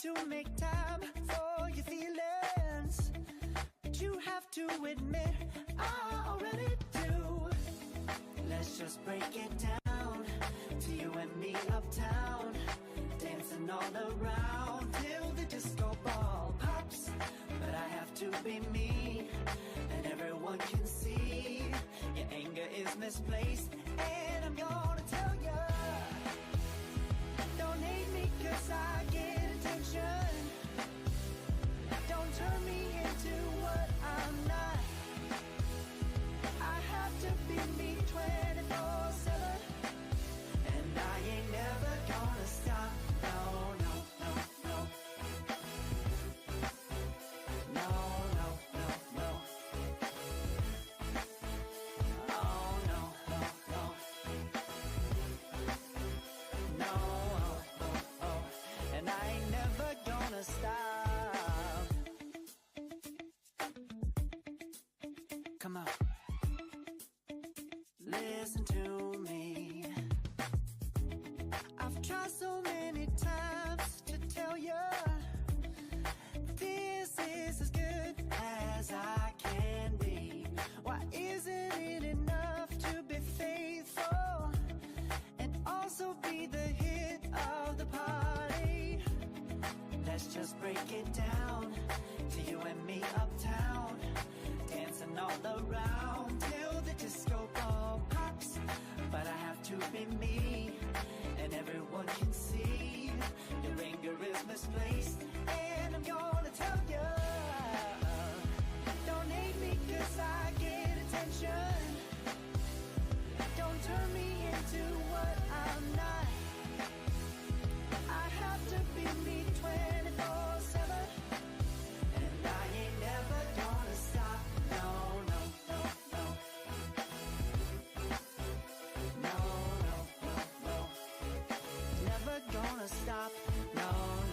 to make time for your feelings, but you have to admit I already do. Let's just break it down to you and me uptown, dancing all around till the disco ball pops. But I have to be me, and everyone can see your anger is misplaced, and I'm gonna tell ya, don't hate me 'cause I get attention. Don't turn me into what I'm not. I have to be me 24/7, and I ain't never gonna stop. No, no, no, no. No, no, no, no. Oh, no, no, no. No, oh, oh, oh. And I ain't never gonna stop. Come on. Listen to me. I've tried so many times to tell you this is as good as I can be. Why isn't it enough to be faithful and also be the hit of the party? Let's just break it down to you and me uptown, dancing all around till the disco ball pops. But I have to be me, and everyone can see your anger is misplaced, and I'm gonna tell you, don't hate me 'cause I get attention. Don't turn me into what I'm not. I have to be me 24/7, and I ain't never gonna stop. No, no, no, no. No, no, no, no. Never gonna stop. No, no.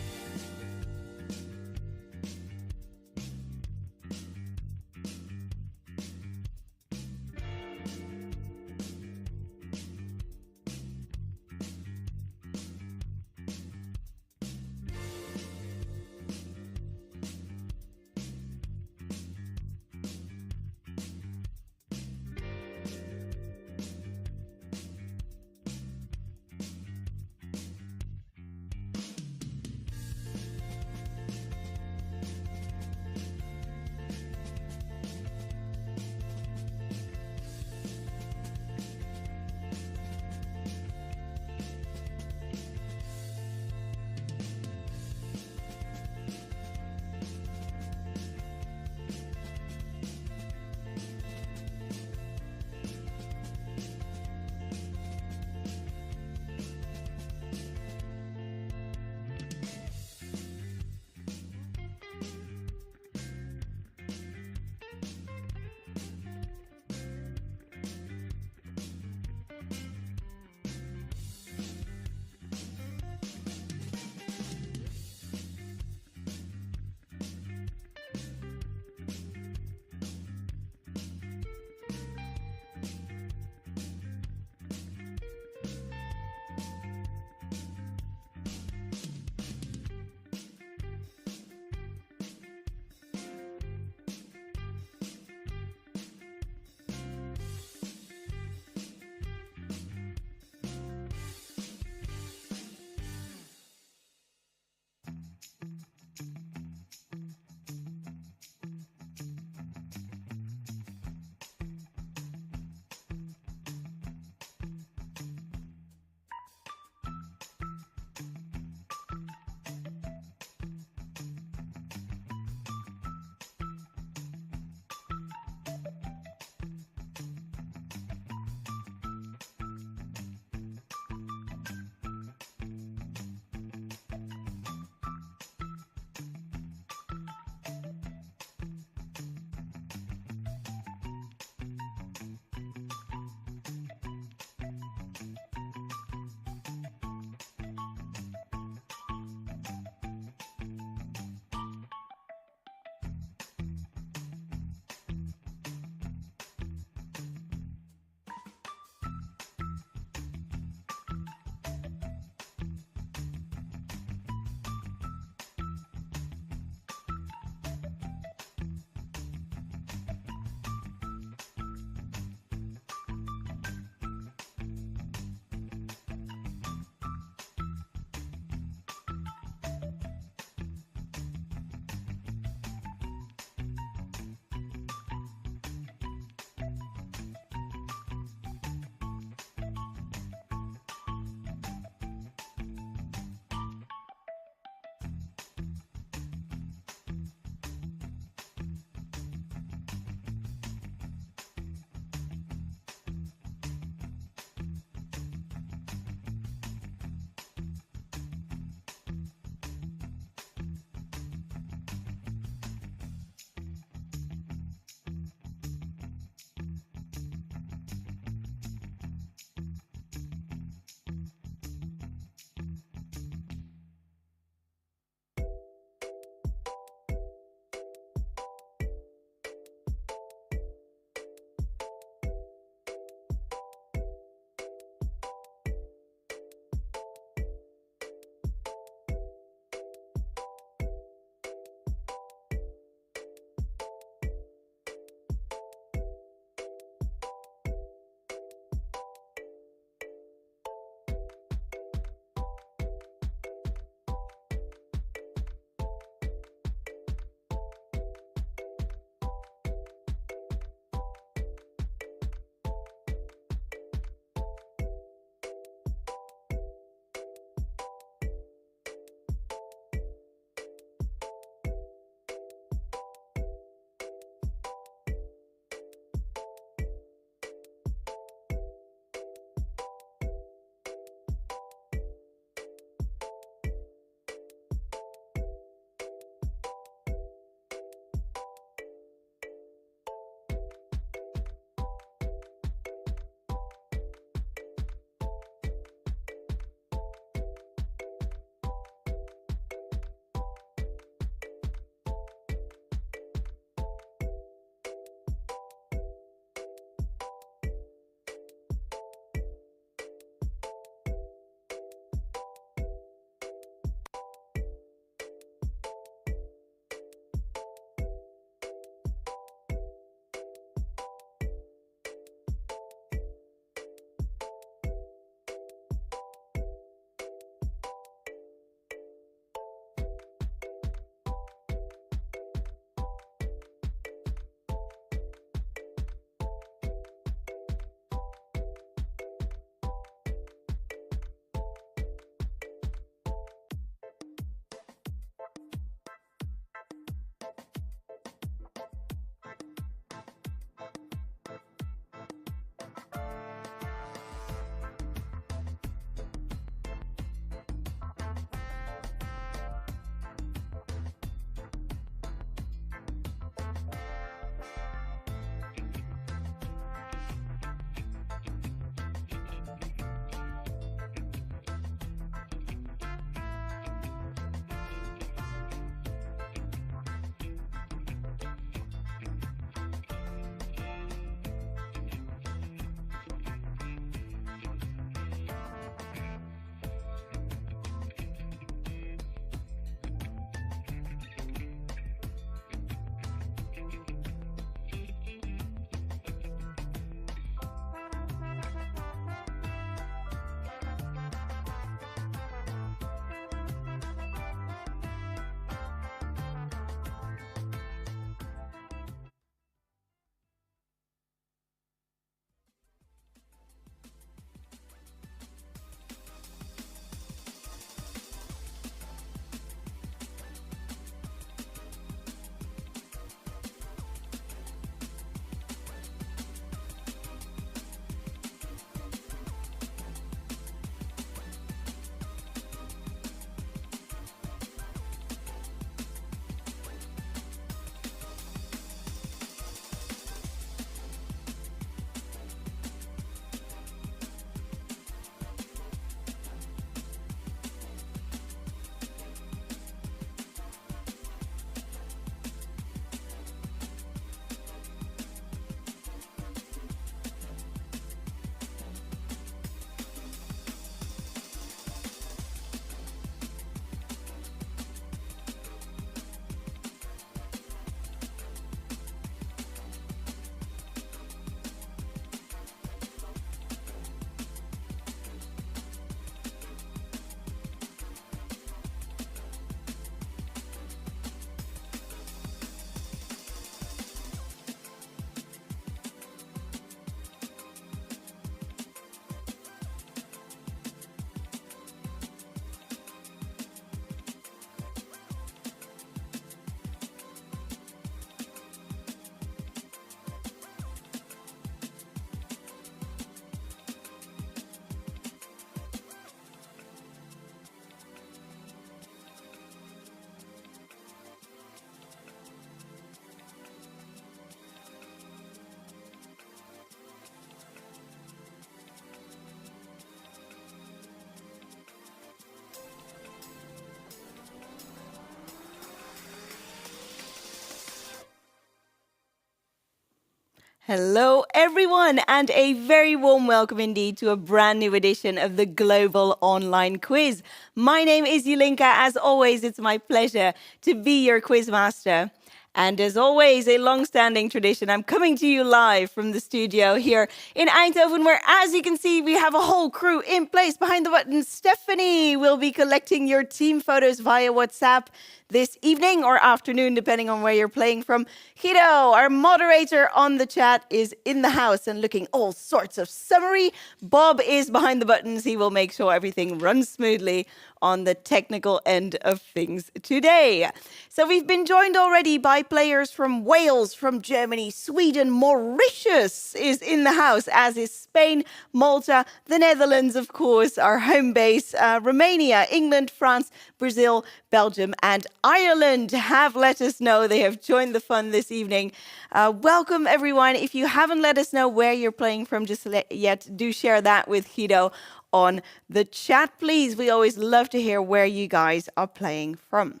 Hello, everyone, and a very warm welcome indeed to a brand new edition of the Global Online Quiz. My name is Yulinka. As always, it's my pleasure to be your quiz master. And as always, a long-standing tradition, I'm coming to you live from the studio here in Eindhoven, where, as you can see, we have a whole crew in place. Behind the button, Stephanie will be collecting your team photos via WhatsApp this evening or afternoon, depending on where you're playing from. Guido, our moderator on the chat, is in the house and looking all sorts of summery. Bob is behind the buttons. He will make sure everything runs smoothly on the technical end of things today. So we've been joined already by players from Wales, from Germany, Sweden, Mauritius is in the house, as is Spain, Malta, the Netherlands, of course, our home base, Romania, England, France, Brazil, Belgium, and Ireland have let us know they have joined the fun this evening. Welcome, everyone. If you haven't let us know where you're playing from just yet, do share that with Guido on the chat, please. We always love to hear where you guys are playing from.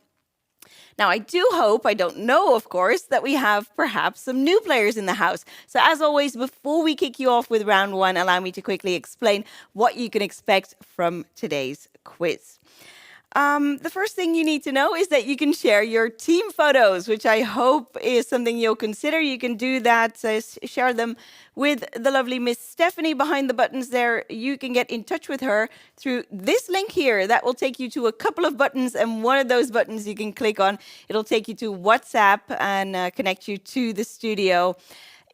Now, I do hope, I don't know, of course, that we have perhaps some new players in the house. So as always, before we kick you off with round one, allow me to quickly explain what you can expect from today's quiz. The first thing you need to know is that you can share your team photos, which I hope is something you'll consider. You can do that, share them with the lovely Miss Stephanie behind the buttons there. You can get in touch with her through this link here. That will take you to a couple of buttons, and one of those buttons you can click on. It'll take you to WhatsApp and connect you to the studio.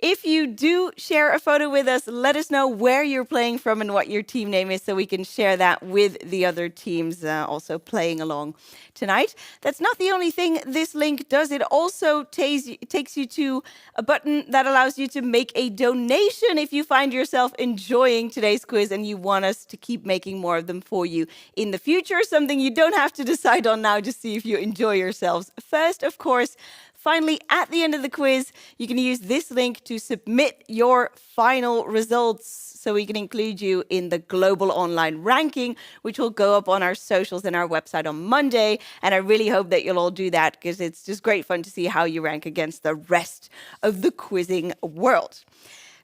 If you do share a photo with us, let us know where you're playing from and what your team name is so we can share that with the other teams also playing along tonight. That's not the only thing this link does. It also takes you to a button that allows you to make a donation if you find yourself enjoying today's quiz and you want us to keep making more of them for you in the future. Something you don't have to decide on now, just see if you enjoy yourselves first, of course. Finally, at the end of the quiz, you can use this link to submit your final results so we can include you in the global online ranking, which will go up on our socials and our website on Monday. And I really hope that you'll all do that because it's just great fun to see how you rank against the rest of the quizzing world.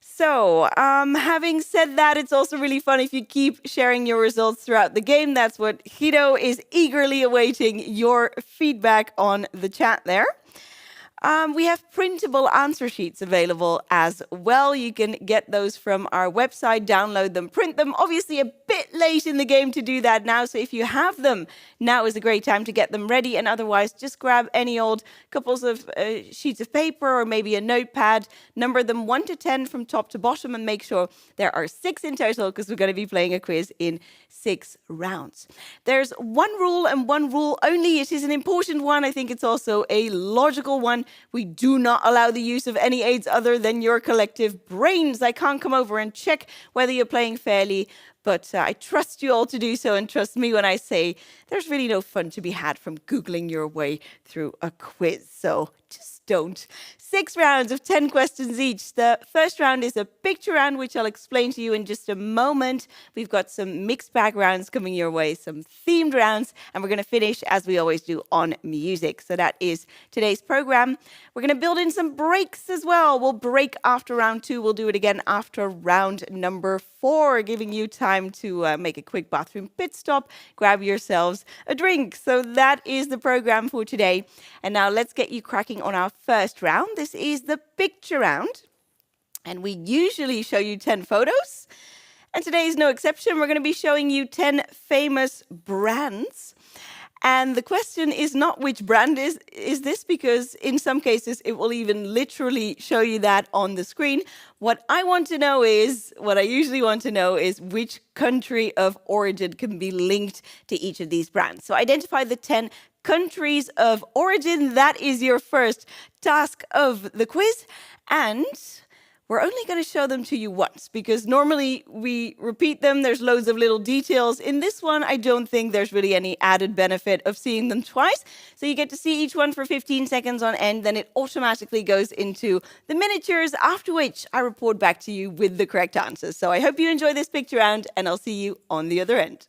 So, having said that, it's also really fun if you keep sharing your results throughout the game. That's what Guido is eagerly awaiting your feedback on the chat there. We have printable answer sheets available as well. You can get those from our website, download them, print them. Obviously, a bit late in the game to do that now. So if you have them, now is a great time to get them ready. And otherwise, just grab any old couples of sheets of paper or maybe a notepad, number them 1 to 10 from top to bottom, and make sure there are 6 in total because we're going to be playing a quiz in 6 rounds. There's one rule and one rule only. It is an important one. I think it's also a logical one. We do not allow the use of any aids other than your collective brains. I can't come over and check whether you're playing fairly, but I trust you all to do so, and trust me when I say there's really no fun to be had from Googling your way through a quiz. So just don't. 6 rounds of 10 questions each. The first round is a picture round, which I'll explain to you in just a moment. We've got some mixed bag rounds coming your way, some themed rounds, and we're going to finish, as we always do, on music. So that is today's program. We're going to build in some breaks as well. We'll break after round 2. We'll do it again after round number 4, giving you time to make a quick bathroom pit stop, grab yourselves a drink. So that is the program for today. And now let's get you cracking on our first round. This is the picture round, and we usually show you 10 photos, and today is no exception. We're going to be showing you 10 famous brands, and the question is not which brand is this, because in some cases it will even literally show you that on the screen. What I usually want to know is which country of origin can be linked to each of these brands. So identify the 10 countries of origin. That is your first task of the quiz. And we're only going to show them to you once, because normally we repeat them. There's loads of little details. In this one, I don't think there's really any added benefit of seeing them twice. So you get to see each one for 15 seconds on end. Then it automatically goes into the miniatures, after which I report back to you with the correct answers. So I hope you enjoy this picture round, and I'll see you on the other end.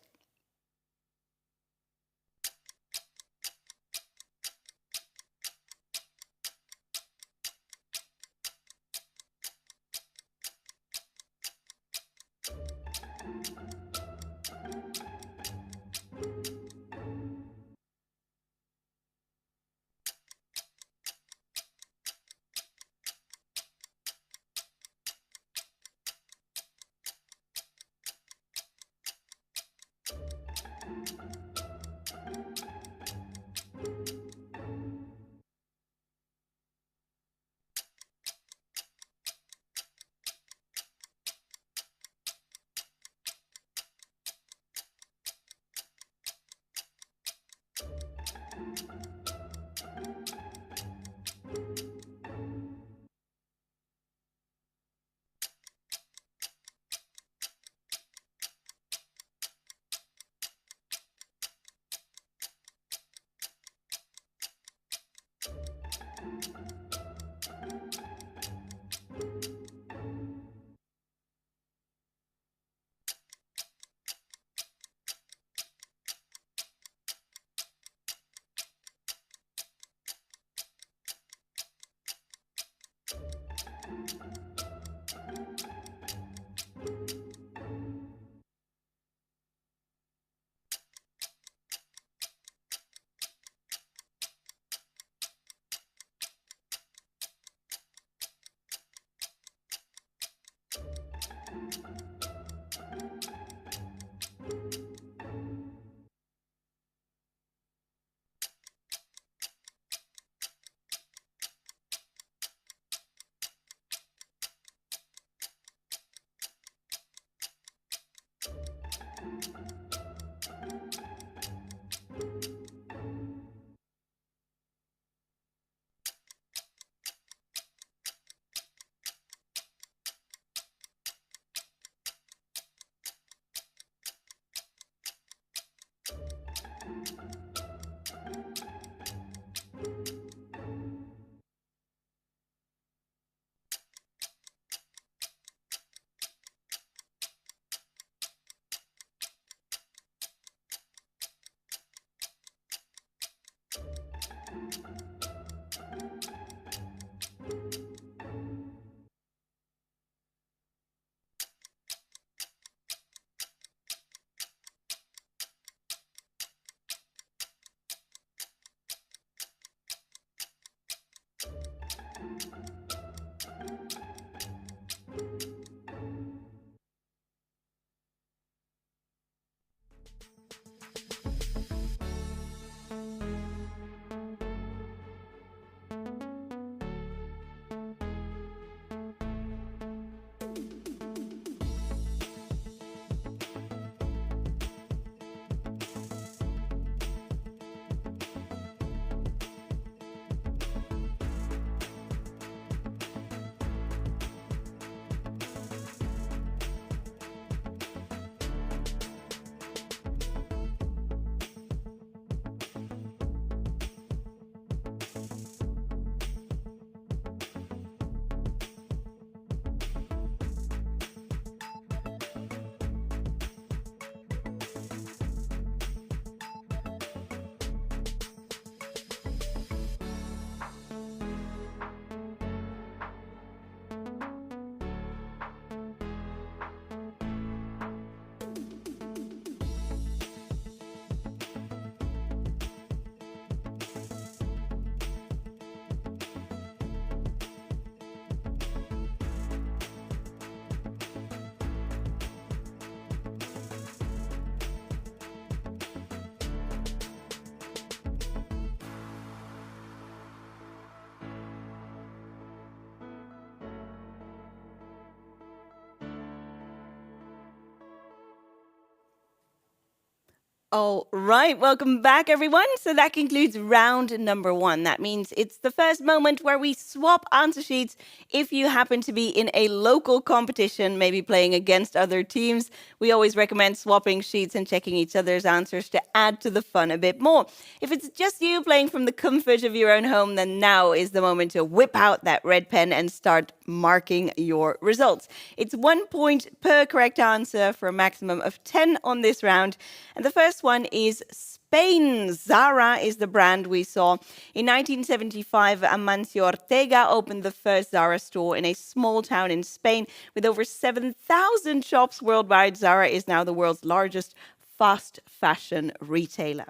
All right, welcome back, everyone. So that concludes round number one. That means it's the first moment where we swap answer sheets if you happen to be in a local competition, maybe playing against other teams. We always recommend swapping sheets and checking each other's answers to add to the fun a bit more. If it's just you playing from the comfort of your own home, then now is the moment to whip out that red pen and start marking your results. It's 1 point per correct answer for a maximum of 10 on this round. And the first one is Spain. Zara is the brand we saw. In 1975, Amancio Ortega opened the first Zara store in a small town in Spain. With over 7,000 shops worldwide, Zara is now the world's largest fast fashion retailer.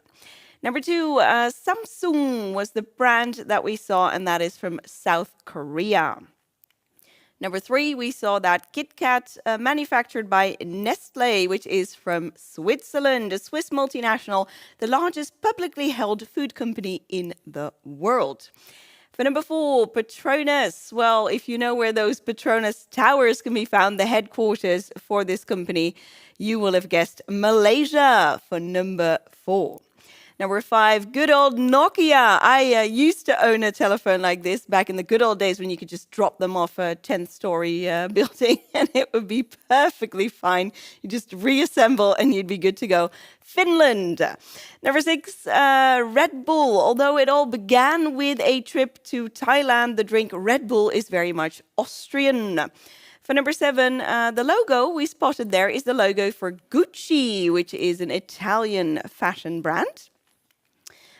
Number two, Samsung was the brand that we saw, and that is from South Korea. Number three, we saw that Kit Kat, manufactured by Nestle, which is from Switzerland, a Swiss multinational, the largest publicly held food company in the world. For number four, Petronas. Well, if you know where those Petronas towers can be found, the headquarters for this company, you will have guessed Malaysia for number four. Number five, good old Nokia. I used to own a telephone like this back in the good old days when you could just drop them off a 10th story building and it would be perfectly fine. You just reassemble and you'd be good to go. Finland. Number six, Red Bull. Although it all began with a trip to Thailand, the drink Red Bull is very much Austrian. For number seven, the logo we spotted there is the logo for Gucci, which is an Italian fashion brand.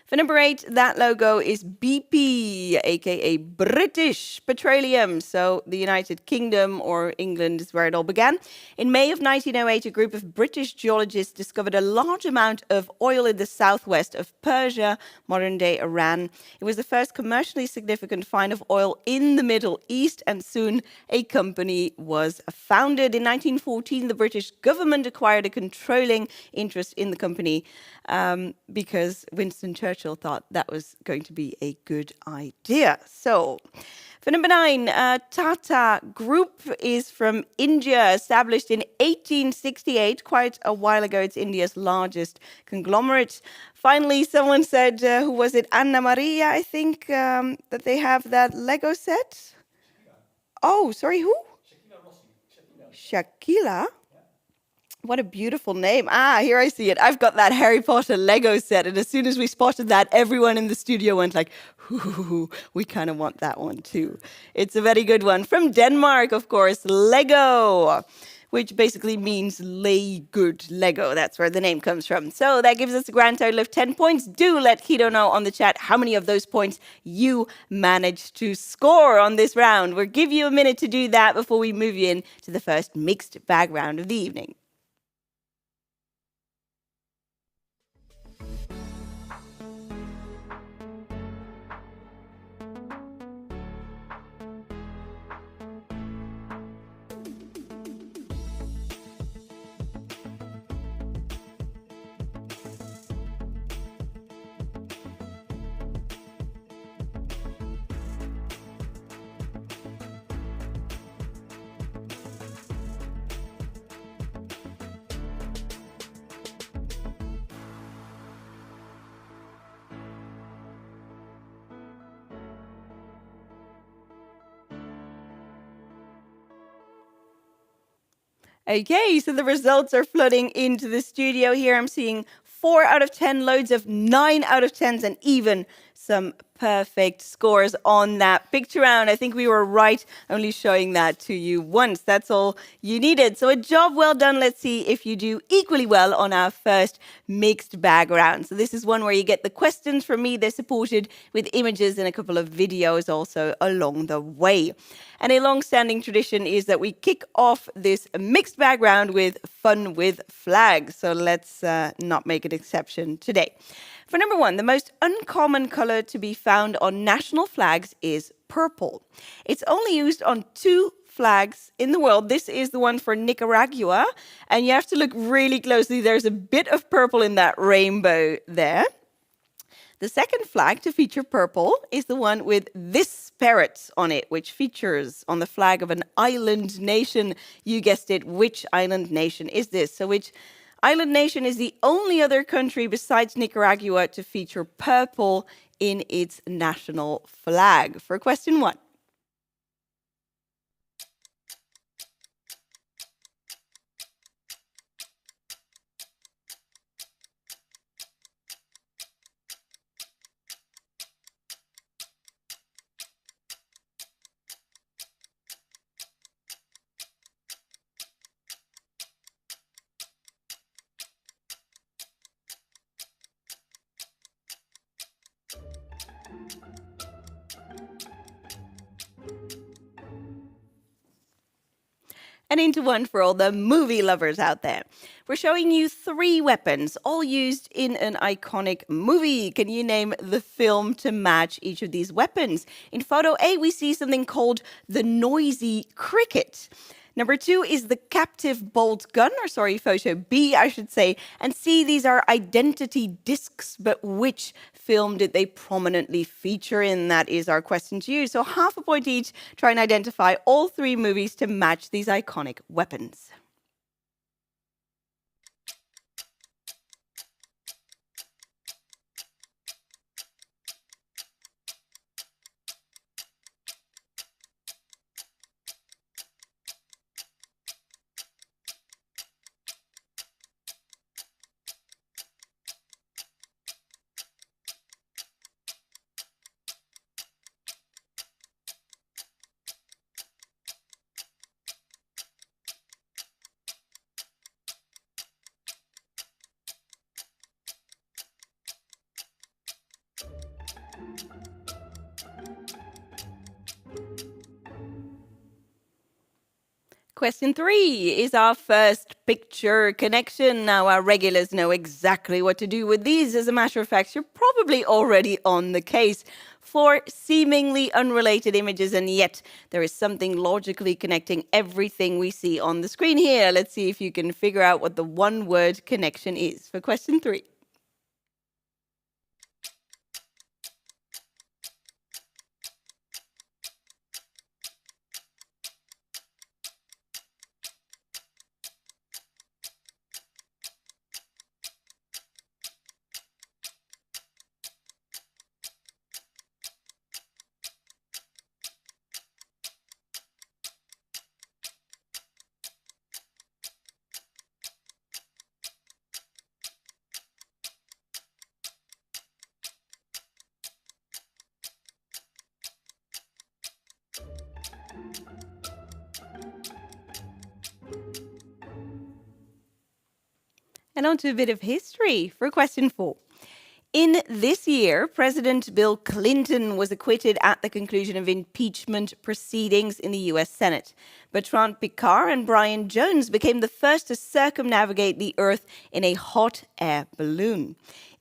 For number 8, that logo is BP, aka British Petroleum. So the United Kingdom or England is where it all began. In May of 1908, a group of British geologists discovered a large amount of oil in the southwest of Persia, modern-day Iran. It was the first commercially significant find of oil in the Middle East, and soon a company was founded. In 1914, the British government acquired a controlling interest in the company because Winston Churchill thought that was going to be a good idea. So, for number 9, Tata Group is from India, established in 1868, quite a while ago. It's India's largest conglomerate. Finally, someone said, who was it? Anna Maria, I think, that they have that Lego set. Oh, sorry, who? Shakila? What a beautiful name. Here I see it. I've got that Harry Potter Lego set. And as soon as we spotted that, everyone in the studio went like, ooh, we kind of want that one too. It's a very good one. From Denmark, of course, Lego, which basically means lay good Lego. That's where the name comes from. So that gives us a grand total of 10 points. Do let Kido know on the chat how many of those points you managed to score on this round. We'll give you a minute to do that before we move you in to the first mixed bag round of the evening. Okay, so the results are flooding into the studio here. I'm seeing 4 out of 10, loads of 9 out of 10s, and even some perfect scores on that picture round. I think we were right only showing that to you once. That's all you needed. So a job well done. Let's see if you do equally well on our first mixed bag round. So this is one where you get the questions from me. They're supported with images and a couple of videos also along the way. And a long-standing tradition is that we kick off this mixed bag round with fun with flags. So let's not make an exception today. For number 1, the most uncommon color to be found on national flags is purple. It's only used on 2 flags in the world. This is the one for Nicaragua, and you have to look really closely. There's a bit of purple in that rainbow there. The second flag to feature purple is the one with this parrot on it, which features on the flag of an island nation. You guessed it, which island nation is this? So which island nation is the only other country besides Nicaragua to feature purple in its national flag? For question 1. And into one for all the movie lovers out there. We're showing you 3 weapons, all used in an iconic movie. Can you name the film to match each of these weapons? In photo A, we see something called the noisy cricket. Number 2 is the captive bolt gun, photo B, I should say. And C, these are identity discs, but which film did they prominently feature in? That is our question to you. So half a point each. Try and identify all 3 movies to match these iconic weapons. Question 3 is our first picture connection. Now, our regulars know exactly what to do with these. As a matter of fact, you're probably already on the case for seemingly unrelated images, and yet there is something logically connecting everything we see on the screen here. Let's see if you can figure out what the one-word connection is for question 3. And on to a bit of history for question 4. In this year, President Bill Clinton was acquitted at the conclusion of impeachment proceedings in the US Senate. Bertrand Piccard and Brian Jones became the first to circumnavigate the Earth in a hot air balloon.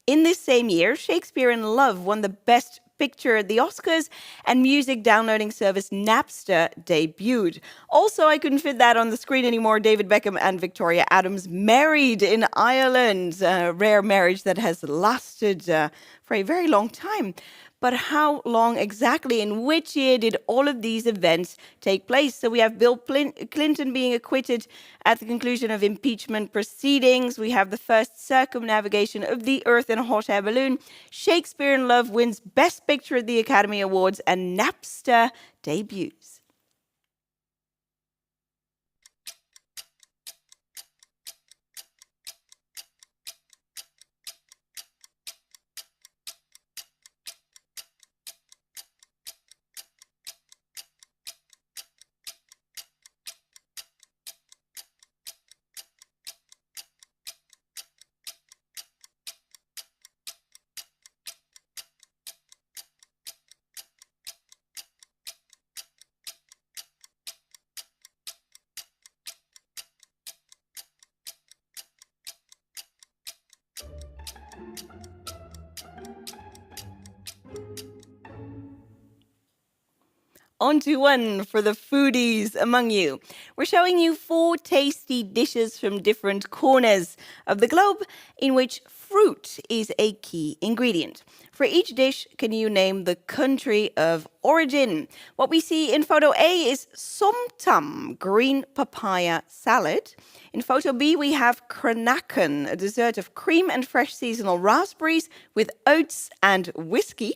In this same year, Shakespeare in Love won the Best Picture at the Oscars, and music downloading service Napster debuted. Also, I couldn't fit that on the screen anymore. David Beckham and Victoria Adams married in Ireland, a rare marriage that has lasted for a very long time. But how long exactly, in which year did all of these events take place? So we have Bill Clinton being acquitted at the conclusion of impeachment proceedings. We have the first circumnavigation of the Earth in a hot air balloon. Shakespeare in Love wins Best Picture at the Academy Awards, and Napster debuts. On to one for the foodies among you. We're showing you 4 tasty dishes from different corners of the globe in which fruit is a key ingredient. For each dish, can you name the country of origin? What we see in photo A is somtam, green papaya salad. In photo B, we have kranaken, a dessert of cream and fresh seasonal raspberries with oats and whiskey.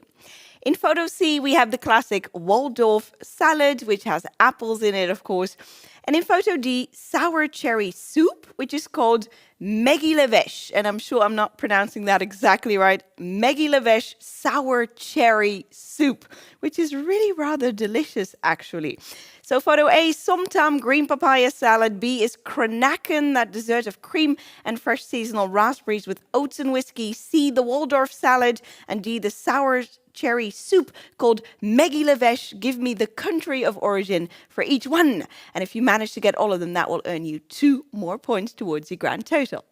In photo C, we have the classic Waldorf salad, which has apples in it, of course. And in photo D, sour cherry soup, which is called megilevesh. And I'm sure I'm not pronouncing that exactly right. Megilevesh sour cherry soup, which is really rather delicious, actually. So photo A, somtam, green papaya salad. B is kranaken, that dessert of cream and fresh seasonal raspberries with oats and whiskey. C, the Waldorf salad. And D, the sour cherry soup called megilevesh. Give me the country of origin for each one. And if you manage to get all of them, that will earn you 2 more points towards your grand total.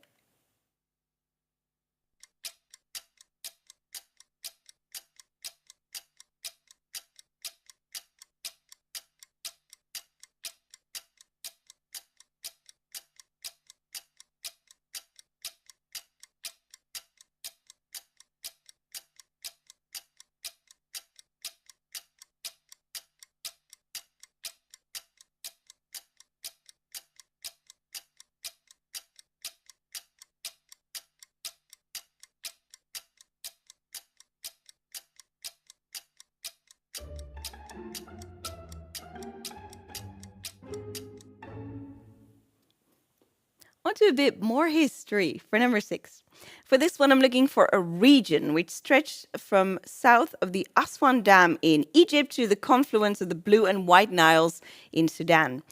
On to a bit more history for number 6. For this one, I'm looking for a region which stretched from south of the Aswan Dam in Egypt to the confluence of the Blue and White Niles in Sudan.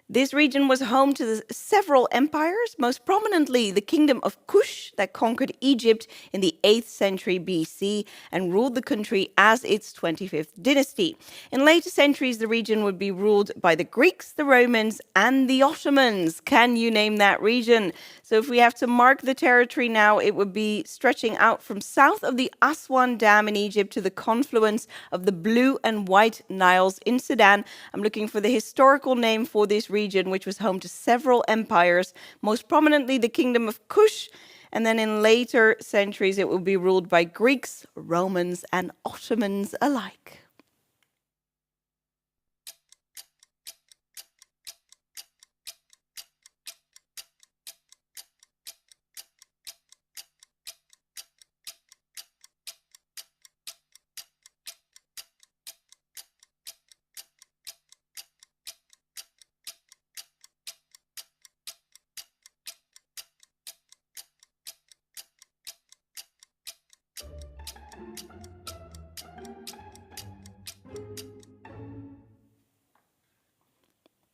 This region was home to several empires, most prominently the kingdom of Kush that conquered Egypt in the 8th century BC and ruled the country as its 25th dynasty. In later centuries, the region would be ruled by the Greeks, the Romans, and the Ottomans. Can you name that region? So if we have to mark the territory now, it would be stretching out from south of the Aswan Dam in Egypt to the confluence of the Blue and White Niles in Sudan. I'm looking for the historical name for this region, which was home to several empires, most prominently the Kingdom of Kush. And then in later centuries, it will be ruled by Greeks, Romans, and Ottomans alike.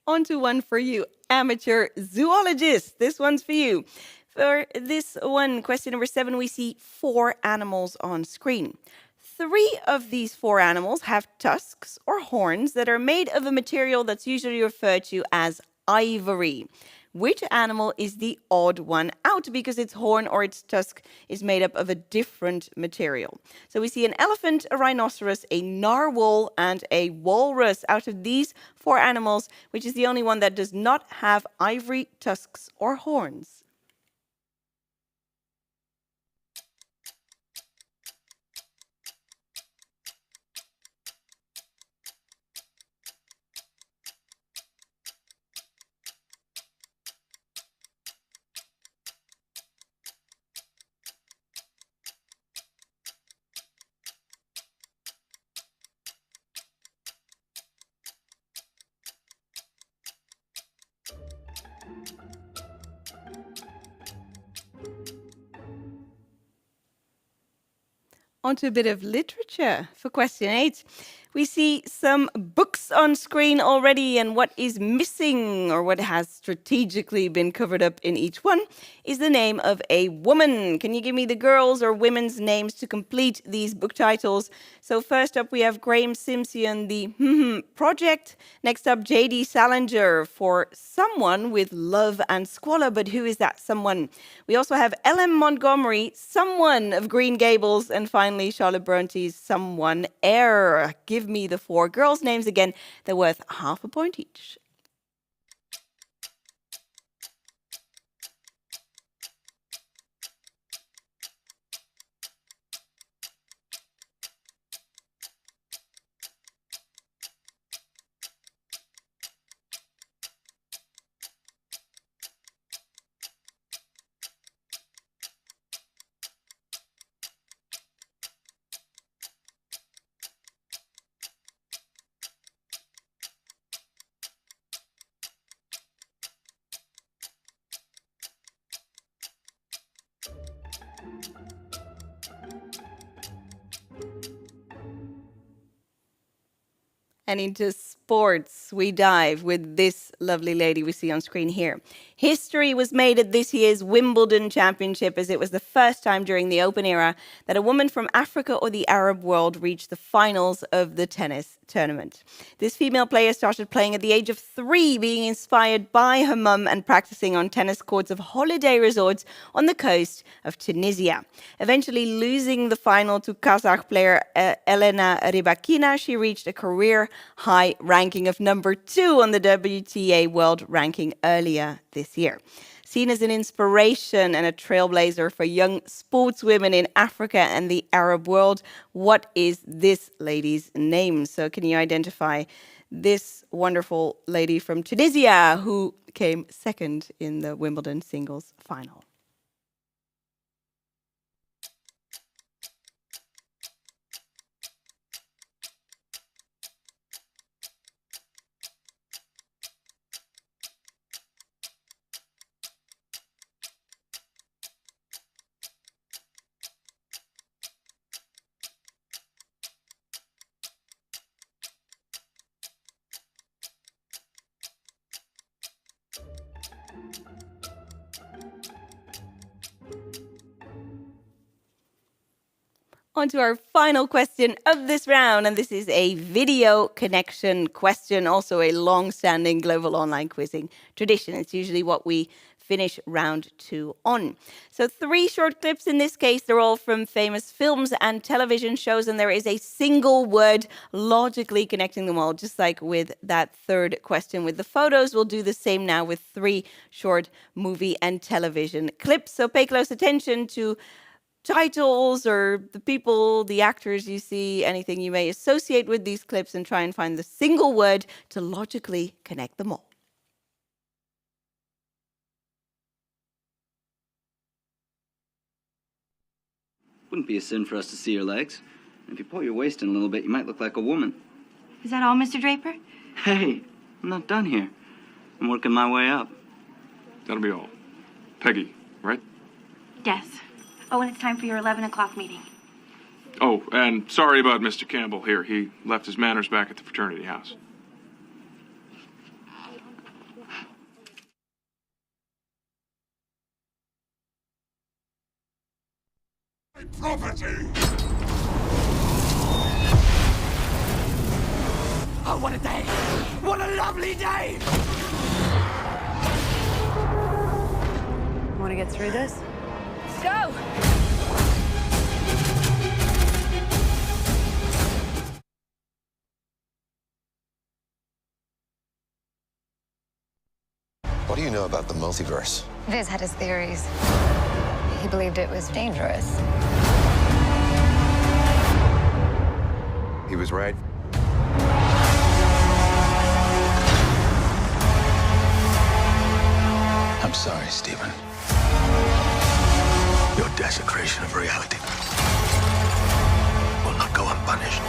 On to one for you, amateur zoologist. This one's for you. For this one, question number 7, we see 4 animals on screen. 3 of these 4 animals have tusks or horns that are made of a material that's usually referred to as ivory. Which animal is the odd one out because its horn or its tusk is made up of a different material? So we see an elephant, a rhinoceros, a narwhal, and a walrus. Out of these 4 animals, which is the only one that does not have ivory, tusks, or horns? Onto a bit of literature for question 8. We see some books on screen already, and what is missing, or what has strategically been covered up in each one, is the name of a woman. Can you give me the girls' or women's names to complete these book titles? So first up, we have Graham Simpson, the Project. Next up, J.D. Salinger for Someone with Love and Squalor, but who is that someone? We also have L.M. Montgomery, Someone of Green Gables, and finally Charlotte Bronte's Someone Heir. Give me the 4 girls' names again. They're worth half a point each. And into sports, we dive with this lovely lady we see on screen here. History was made at this year's Wimbledon Championship, as it was the first time during the Open era that a woman from Africa or the Arab world reached the finals of the tennis tournament. This female player started playing at the age of 3, being inspired by her mum and practicing on tennis courts of holiday resorts on the coast of Tunisia. Eventually losing the final to Kazakh player Elena Rybakina, she reached a career high ranking of number 2 on the WTA World Ranking earlier this year. Seen as an inspiration and a trailblazer for young sportswomen in Africa and the Arab world, what is this lady's name? So can you identify this wonderful lady from Tunisia who came second in the Wimbledon singles final? On to our final question of this round, and this is a video connection question, also a long-standing global online quizzing tradition. It's usually what we finish round 2 on. So 3 short clips in this case. They're all from famous films and television shows, and there is a single word logically connecting them all, just like with that third question with the photos. We'll do the same now with 3 short movie and television clips. So pay close attention to titles or the people, the actors you see, anything you may associate with these clips, and try and find the single word to logically connect them all. Wouldn't be a sin for us to see your legs. And if you pull your waist in a little bit, you might look like a woman. Is that all, Mr. Draper? Hey, I'm not done here. I'm working my way up. That'll be all. Peggy, right? Yes. Oh, and it's time for your 11 o'clock meeting. Oh, and sorry about Mr. Campbell here. He left his manners back at the fraternity house. Property! Oh, what a day! What a lovely day! Want to get through this? Let's go! What do you know about the multiverse? Viz had his theories. He believed it was dangerous. He was right. I'm sorry, Stephen. Your desecration of reality will not go unpunished.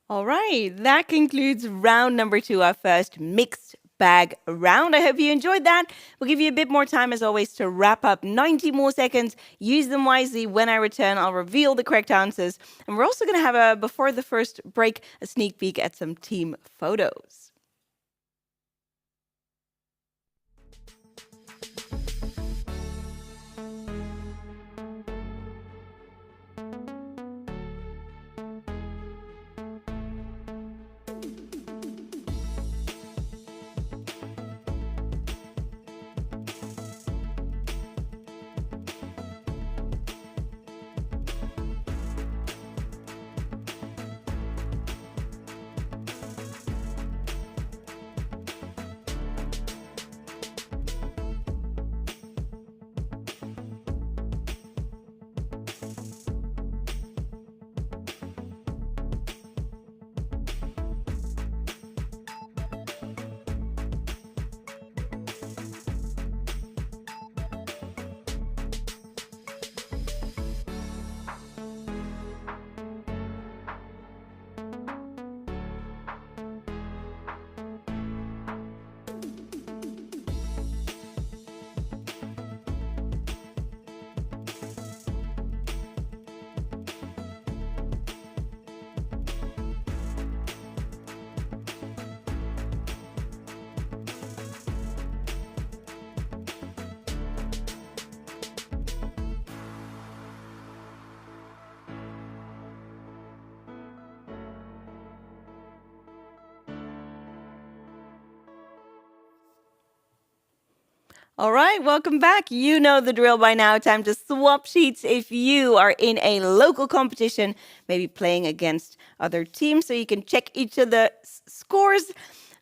All right, that concludes round number 2, our first mixed bag round. I hope you enjoyed that. We'll give you a bit more time, as always, to wrap up. 90 more seconds. Use them wisely. When I return, I'll reveal the correct answers. And we're also going to have, before the first break, a sneak peek at some team photos. All right, welcome back. You know the drill by now. Time to swap sheets if you are in a local competition, maybe playing against other teams, so you can check each of the scores.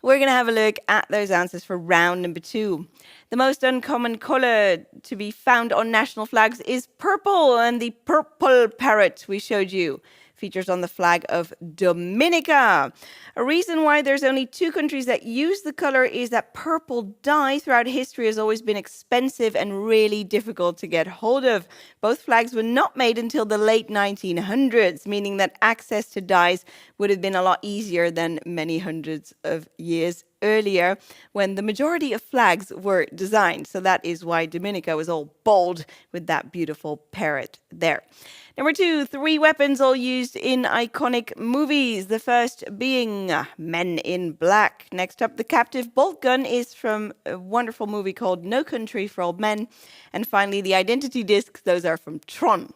We're going to have a look at those answers for round number 2. The most uncommon color to be found on national flags is purple, and the purple parrot we showed you features on the flag of Dominica. A reason why there's only 2 countries that use the color is that purple dye throughout history has always been expensive and really difficult to get hold of. Both flags were not made until the late 1900s, meaning that access to dyes would have been a lot easier than many hundreds of years earlier when the majority of flags were designed. So that is why Dominica was all bold with that beautiful parrot there. Number 2, 3 weapons all used in iconic movies. The first being Men in Black. Next up, the captive bolt gun is from a wonderful movie called No Country for Old Men. And finally, the identity discs, those are from Tron.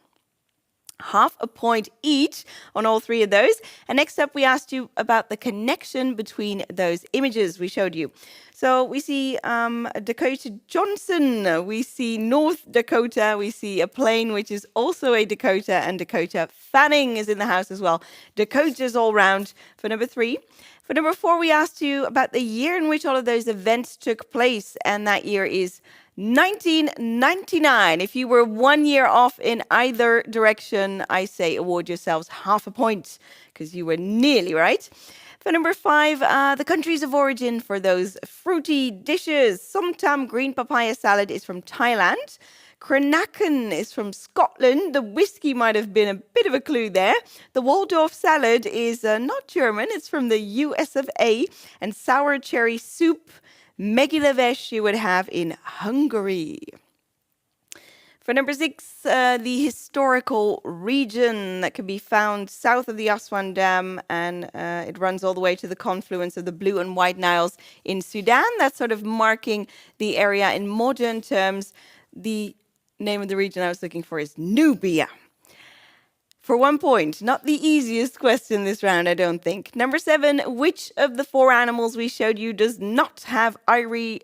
Half a point each on all 3 of those. And next up, we asked you about the connection between those images we showed you. So we see Dakota Johnson, we see North Dakota, we see a plane, which is also a Dakota, and Dakota Fanning is in the house as well. Dakotas all round for number 3. For number 4, we asked you about the year in which all of those events took place, and that year is 1999. If you were 1 year off in either direction, I say award yourselves half a point because you were nearly right. For number 5, the countries of origin for those fruity dishes. Somtam green papaya salad is from Thailand. Cranachan is from Scotland. The whiskey might have been a bit of a clue there. The Waldorf salad is not German. It's from the US of A. And sour cherry soup, Megilevesh, you would have in Hungary. For number 6, the historical region that can be found south of the Aswan Dam, and it runs all the way to the confluence of the Blue and White Niles in Sudan. That's sort of marking the area in modern terms. The name of the region I was looking for is Nubia. For 1 point, not the easiest question this round, I don't think. Number 7, which of the 4 animals we showed you does not have ivory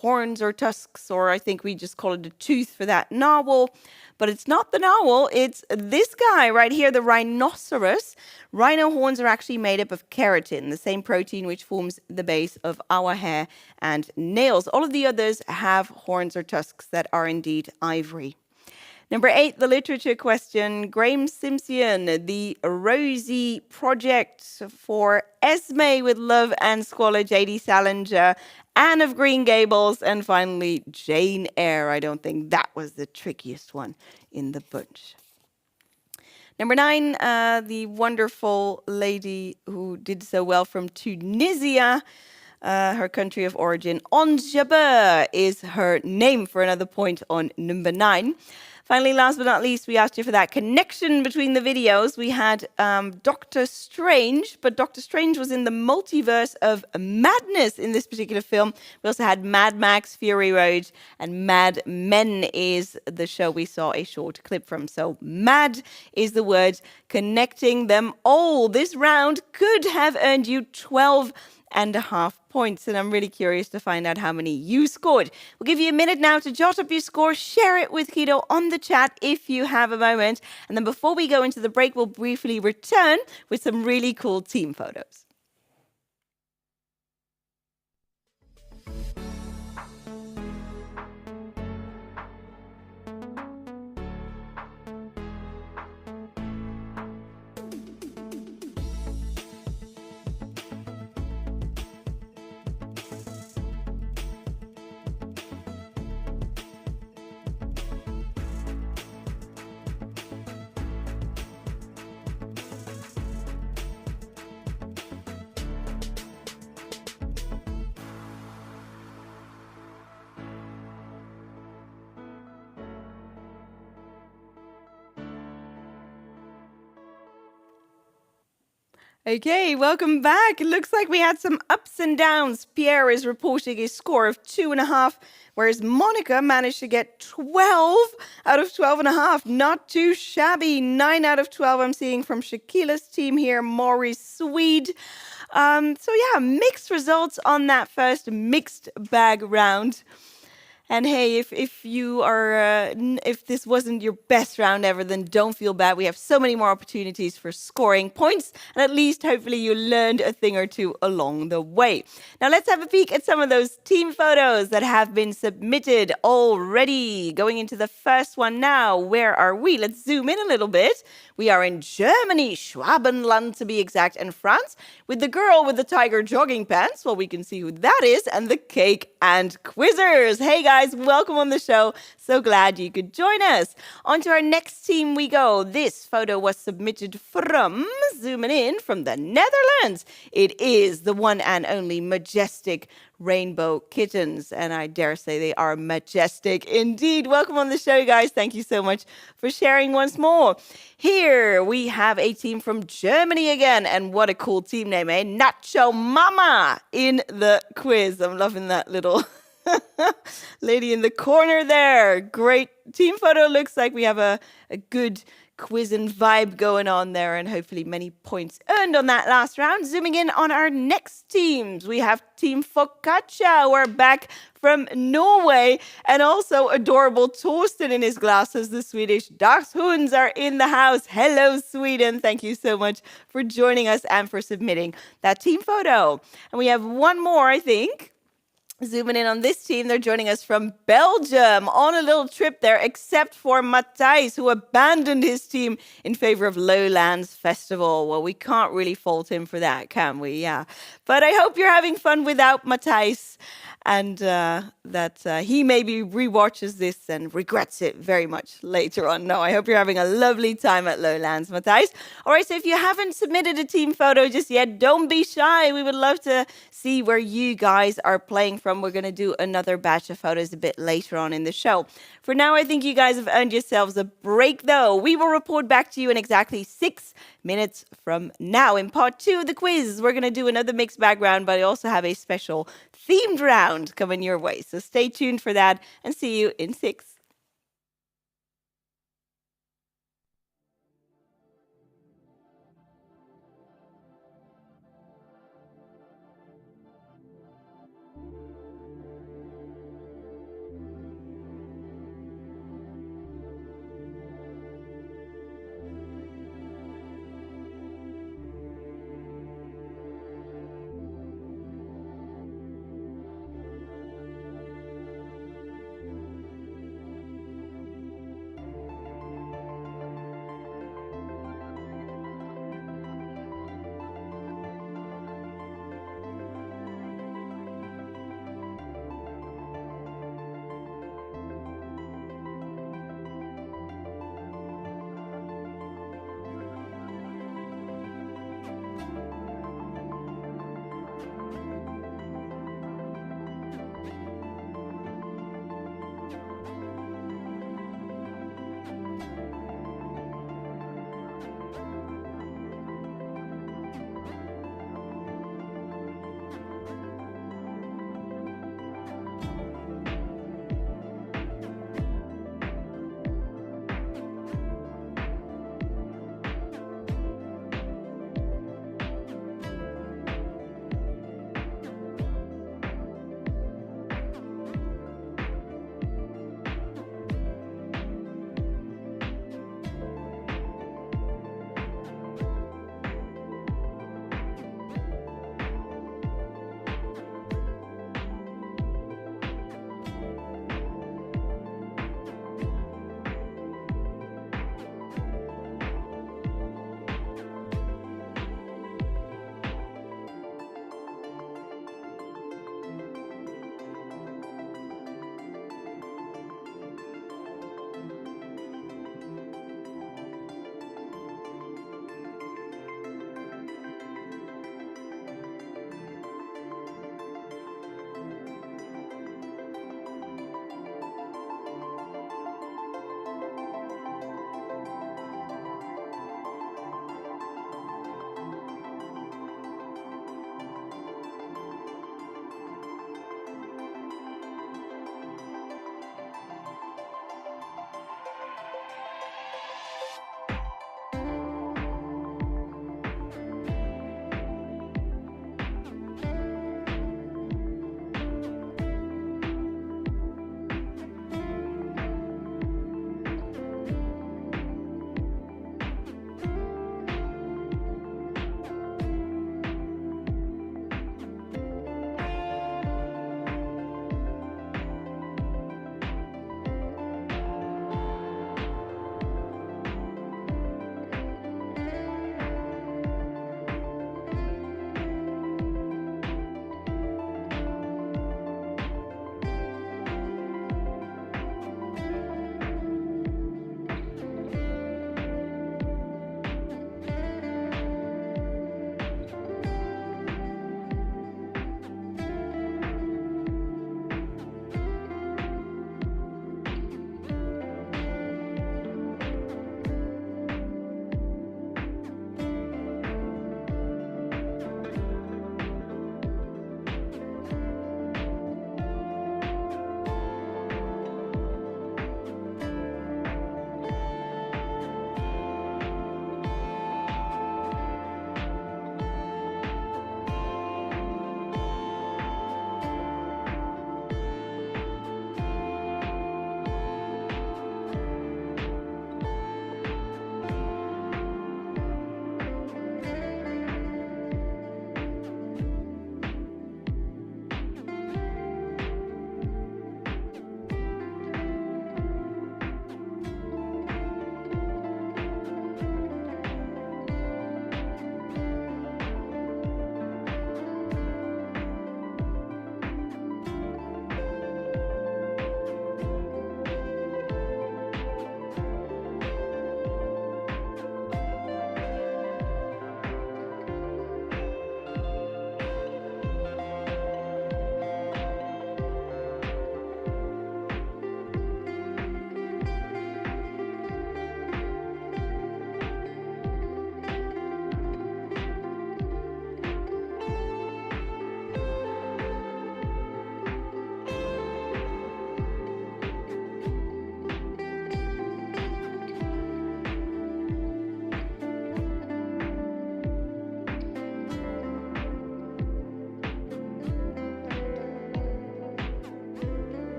horns or tusks, or I think we just call it a tooth for that narwhal. But it's not the narwhal, it's this guy right here, the rhinoceros. Rhino horns are actually made up of keratin, the same protein which forms the base of our hair and nails. All of the others have horns or tusks that are indeed ivory. Number 8, the literature question. Graham Simpson, the Rosie Project for Esme with Love and Squalor, J.D. Salinger, Anne of Green Gables, and finally Jane Eyre. I don't think that was the trickiest one in the bunch. Number 9, the wonderful lady who did so well from Tunisia. Her country of origin, Onjaba, is her name for another point on number 9. Finally, last but not least, we asked you for that connection between the videos. We had Doctor Strange, but Doctor Strange was in the multiverse of madness in this particular film. We also had Mad Max, Fury Road, and Mad Men is the show we saw a short clip from. So mad is the word connecting them all. This round could have earned you 12.5 points, and I'm really curious to find out how many you scored. We'll give you a minute now to jot up your score, share it with Guido on the chat if you have a moment, and then before we go into the break, we'll briefly return with some really cool team photos. Okay, welcome back. It looks like we had some ups and downs. Pierre is reporting a score of 2.5, whereas Monica managed to get 12 out of 12.5. Not too shabby. 9 out of 12 I'm seeing from Shaquila's team here, Maurice Swede. So yeah, mixed results on that first mixed bag round. And hey, if you are if this wasn't your best round ever, then don't feel bad. We have so many more opportunities for scoring points, and at least hopefully you learned a thing or two along the way. Now let's have a peek at some of those team photos that have been submitted already. Going into the first one now. Where are we? Let's zoom in a little bit. We are in Germany, Schwabenland to be exact, and France, with the girl with the tiger jogging pants. Well, we can see who that is, and the cake and quizzers. Hey guys, welcome on the show. So glad you could join us. On to our next team we go. This photo was submitted from, zooming in, from the Netherlands. It is the one and only majestic rainbow kittens, and I dare say they are majestic indeed. Welcome on the show, guys. Thank you so much for sharing once more. Here we have a team from Germany again, and what a cool team name, eh? Nacho Mama in the quiz. I'm loving that little lady in the corner there. Great team photo. Looks like we have a good quiz and vibe going on there, and hopefully many points earned on that last round. Zooming in on our next teams, we have Team Focaccia. We're back from Norway, and also adorable Torsten in his glasses. The Swedish Dachshunds are in the house. Hello, Sweden. Thank you so much for joining us and for submitting that team photo. And we have one more, I think. Zooming in on this team, they're joining us from Belgium on a little trip there, except for Matthijs, who abandoned his team in favor of Lowlands Festival. Well, we can't really fault him for that, can we? Yeah. But I hope you're having fun without Matthijs, and that he maybe rewatches this and regrets it very much later on. No, I hope you're having a lovely time at Lowlands, Matthijs. All right, so if you haven't submitted a team photo just yet, don't be shy. We would love to see where you guys are playing from. We're going to do another batch of photos a bit later on in the show. For now, I think you guys have earned yourselves a break, though. We will report back to you in exactly 6 minutes from now. In part 2 of the quiz, we're going to do another mixed bag round, but I also have a special themed round coming your way. So stay tuned for that, and see you in 6.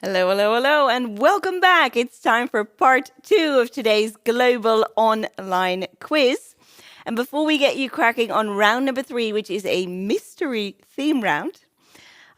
Hello, hello, hello, and welcome back. It's time for part 2 of today's global online quiz. And before we get you cracking on round number 3, which is a mystery theme round,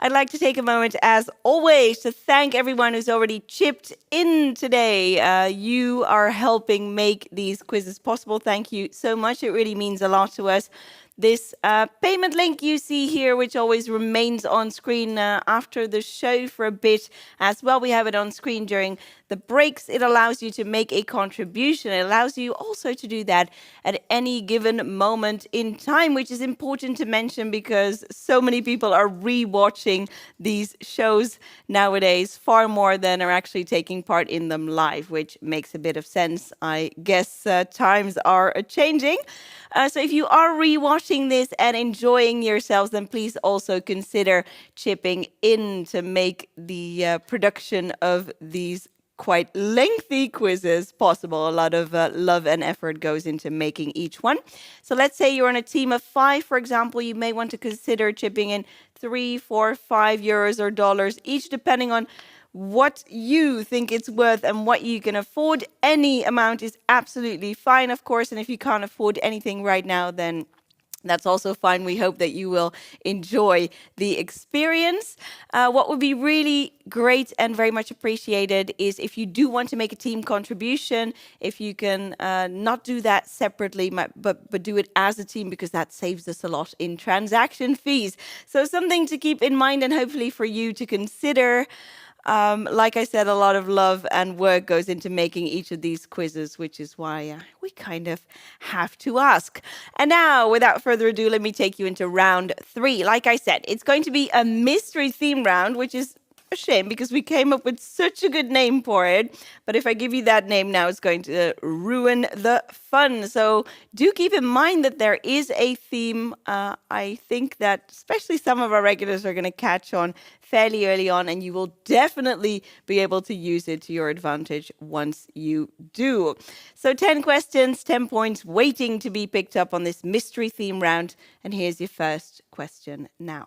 I'd like to take a moment, as always, to thank everyone who's already chipped in today. You are helping make these quizzes possible. Thank you so much. It really means a lot to us. This payment link you see here, which always remains on screen after the show for a bit as well. We have it on screen during the breaks. It allows you to make a contribution. It allows you also to do that at any given moment in time, which is important to mention because so many people are rewatching these shows nowadays far more than are actually taking part in them live, which makes a bit of sense. I guess times are changing. So if you are rewatching this and enjoying yourselves, then please also consider chipping in to make the production of these quite lengthy quizzes possible. A lot of love and effort goes into making each one. So let's say you're on a team of 5, for example, you may want to consider chipping in 3, 4, 5 euros or dollars each, depending on what you think it's worth and what you can afford. Any amount is absolutely fine, of course. And if you can't afford anything right now, then that's also fine. We hope that you will enjoy the experience. What would be really great and very much appreciated is if you do want to make a team contribution, if you can not do that separately, but do it as a team, because that saves us a lot in transaction fees. So something to keep in mind and hopefully for you to consider. Like I said, a lot of love and work goes into making each of these quizzes, which is why we kind of have to ask. And now, without further ado, let me take you into round 3. Like I said, it's going to be a mystery theme round, which is a shame because we came up with such a good name for it. But if I give you that name now, it's going to ruin the fun. So do keep in mind that there is a theme. I think that especially some of our regulars are going to catch on fairly early on, and you will definitely be able to use it to your advantage once you do. So 10 questions, 10 points waiting to be picked up on this mystery theme round. And here's your first question now.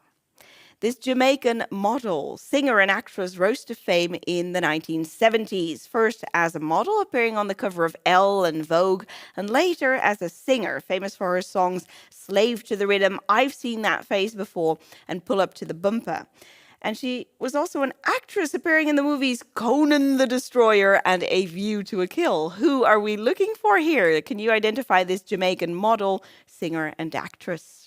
This Jamaican model, singer and actress rose to fame in the 1970s, first as a model appearing on the cover of Elle and Vogue, and later as a singer, famous for her songs Slave to the Rhythm, I've Seen That Face Before, and Pull Up to the Bumper. And she was also an actress appearing in the movies Conan the Destroyer and A View to a Kill. Who are we looking for here? Can you identify this Jamaican model, singer, and actress?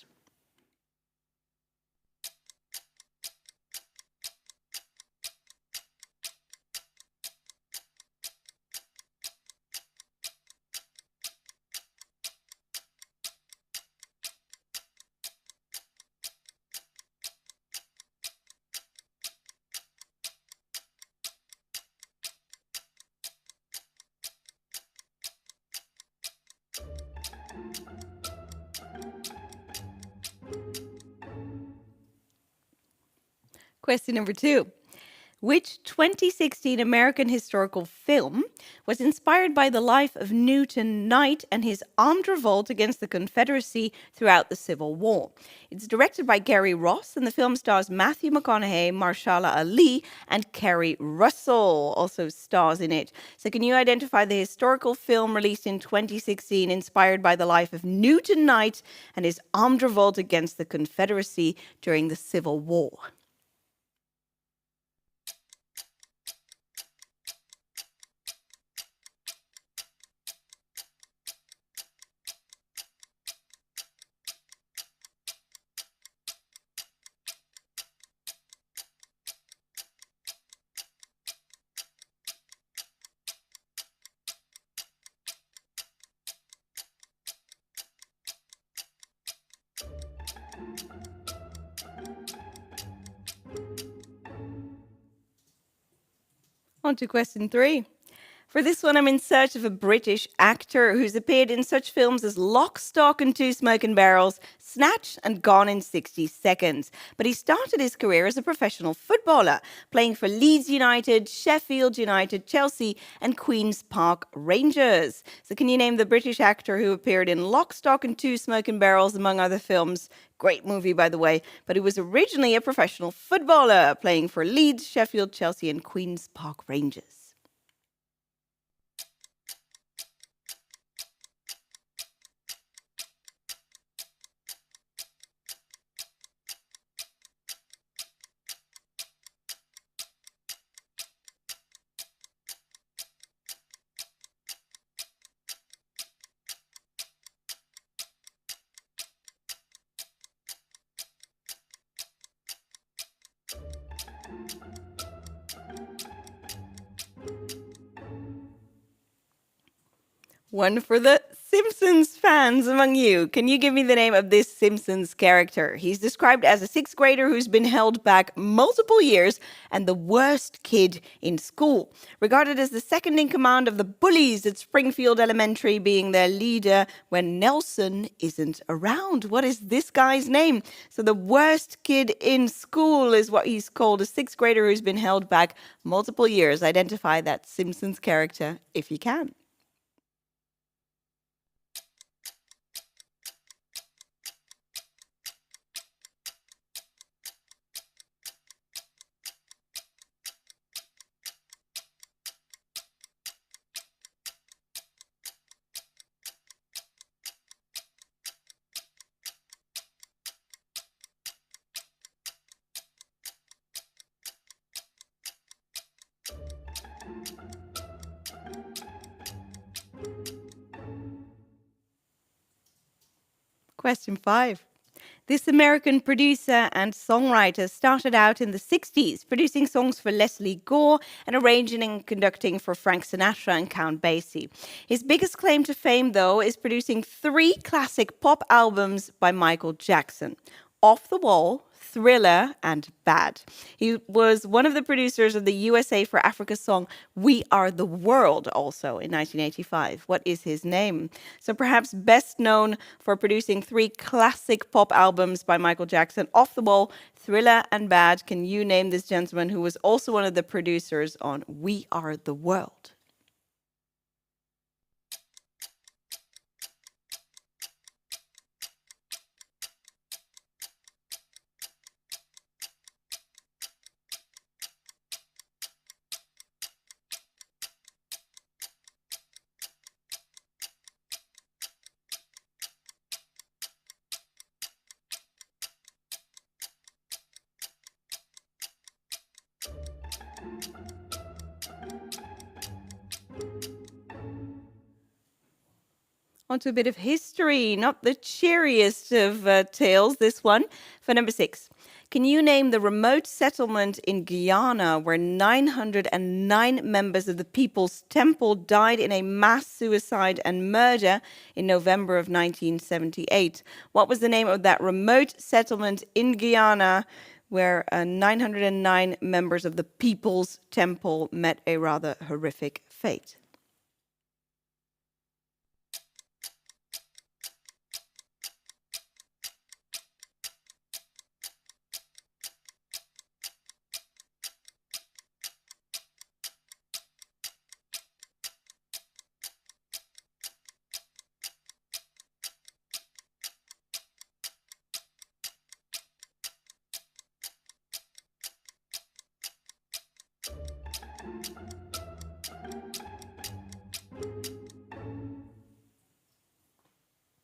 Question number 2. Which 2016 American historical film was inspired by the life of Newton Knight and his armed revolt against the Confederacy throughout the Civil War? It's directed by Gary Ross, and the film stars Matthew McConaughey, Mahershala Ali, and Kerry Russell also stars in it. So can you identify the historical film released in 2016 inspired by the life of Newton Knight and his armed revolt against the Confederacy during the Civil War? On to question 3. For this one, I'm in search of a British actor who's appeared in such films as Lock, Stock and Two Smoking Barrels, Snatch and Gone in 60 Seconds. But he started his career as a professional footballer, playing for Leeds United, Sheffield United, Chelsea and Queen's Park Rangers. So can you name the British actor who appeared in Lock, Stock and Two Smoking Barrels, among other films? Great movie, by the way. But he was originally a professional footballer, playing for Leeds, Sheffield, Chelsea and Queen's Park Rangers. One for the Simpsons fans among you. Can you give me the name of this Simpsons character? He's described as a sixth grader who's been held back multiple years and the worst kid in school. Regarded as the second in command of the bullies at Springfield Elementary, being their leader when Nelson isn't around. What is this guy's name? So the worst kid in school is what he's called, a sixth grader who's been held back multiple years. Identify that Simpsons character if you can. Question 5. This American producer and songwriter started out in the 60s, producing songs for Leslie Gore and arranging and conducting for Frank Sinatra and Count Basie. His biggest claim to fame, though, is producing 3 classic pop albums by Michael Jackson: Off the Wall, Thriller and Bad. He was one of the producers of the USA for Africa song We Are the World, also in 1985. What is his name? So perhaps best known for producing 3 classic pop albums by Michael Jackson: Off the Wall, Thriller and Bad. Can you name this gentleman who was also one of the producers on We Are the World? Onto a bit of history, not the cheeriest of tales, this one. For number 6, can you name the remote settlement in Guyana where 909 members of the People's Temple died in a mass suicide and murder in November of 1978? What was the name of that remote settlement in Guyana where 909 members of the People's Temple met a rather horrific fate?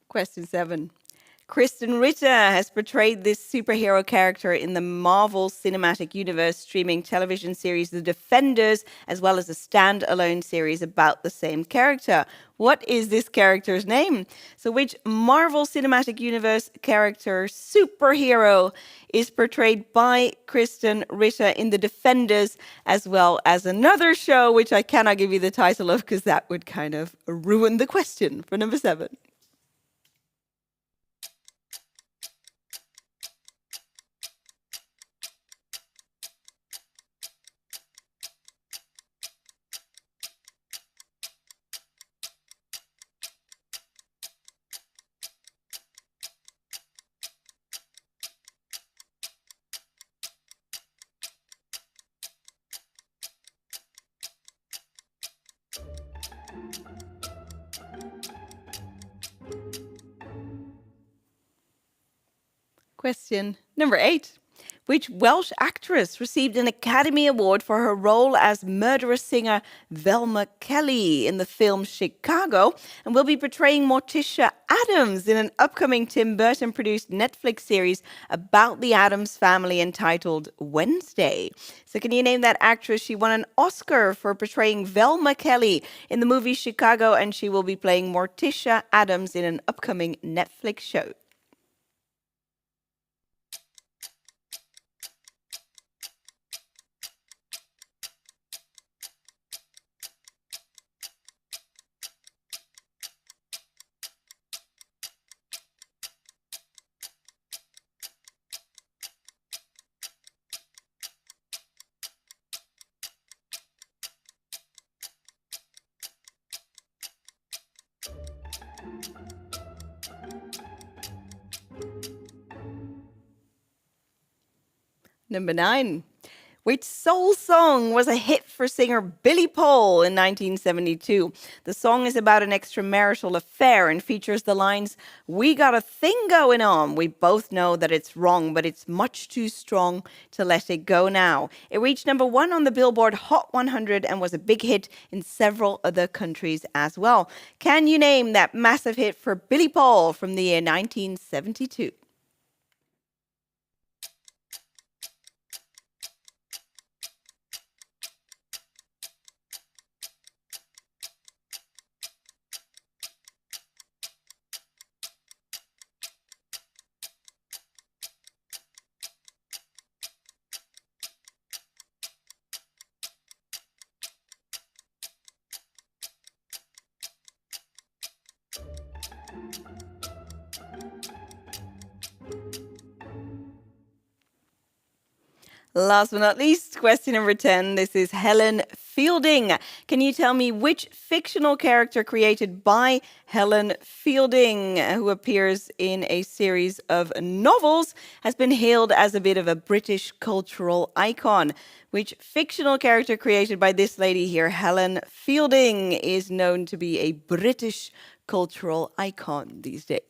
Question 7. Kristen Ritter has portrayed this superhero character in the Marvel Cinematic Universe streaming television series The Defenders, as well as a standalone series about the same character. What is this character's name? So which Marvel Cinematic Universe character, superhero, is portrayed by Kristen Ritter in The Defenders, as well as another show, which I cannot give you the title of because that would kind of ruin the question for number 7. Question number 8. Which Welsh actress received an Academy Award for her role as murderous singer Velma Kelly in the film Chicago and will be portraying Morticia Addams in an upcoming Tim Burton-produced Netflix series about the Addams family entitled Wednesday? So can you name that actress? She won an Oscar for portraying Velma Kelly in the movie Chicago, and she will be playing Morticia Addams in an upcoming Netflix show. Number 9. Which soul song was a hit for singer Billy Paul in 1972? The song is about an extramarital affair and features the lines, "We got a thing going on. We both know that it's wrong, but it's much too strong to let it go now." It reached number 1 on the Billboard Hot 100 and was a big hit in several other countries as well. Can you name that massive hit for Billy Paul from the year 1972? Last but not least, question number 10. This is Helen Fielding. Can you tell me which fictional character created by Helen Fielding, who appears in a series of novels, has been hailed as a bit of a British cultural icon? Which fictional character created by this lady here, Helen Fielding, is known to be a British cultural icon these days?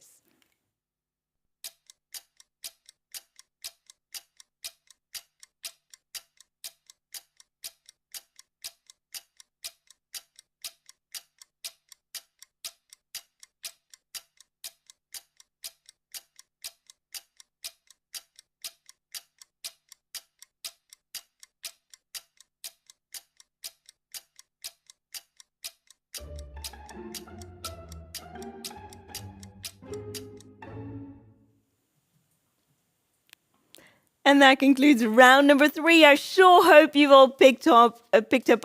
And that concludes round number 3. I sure hope you've all picked up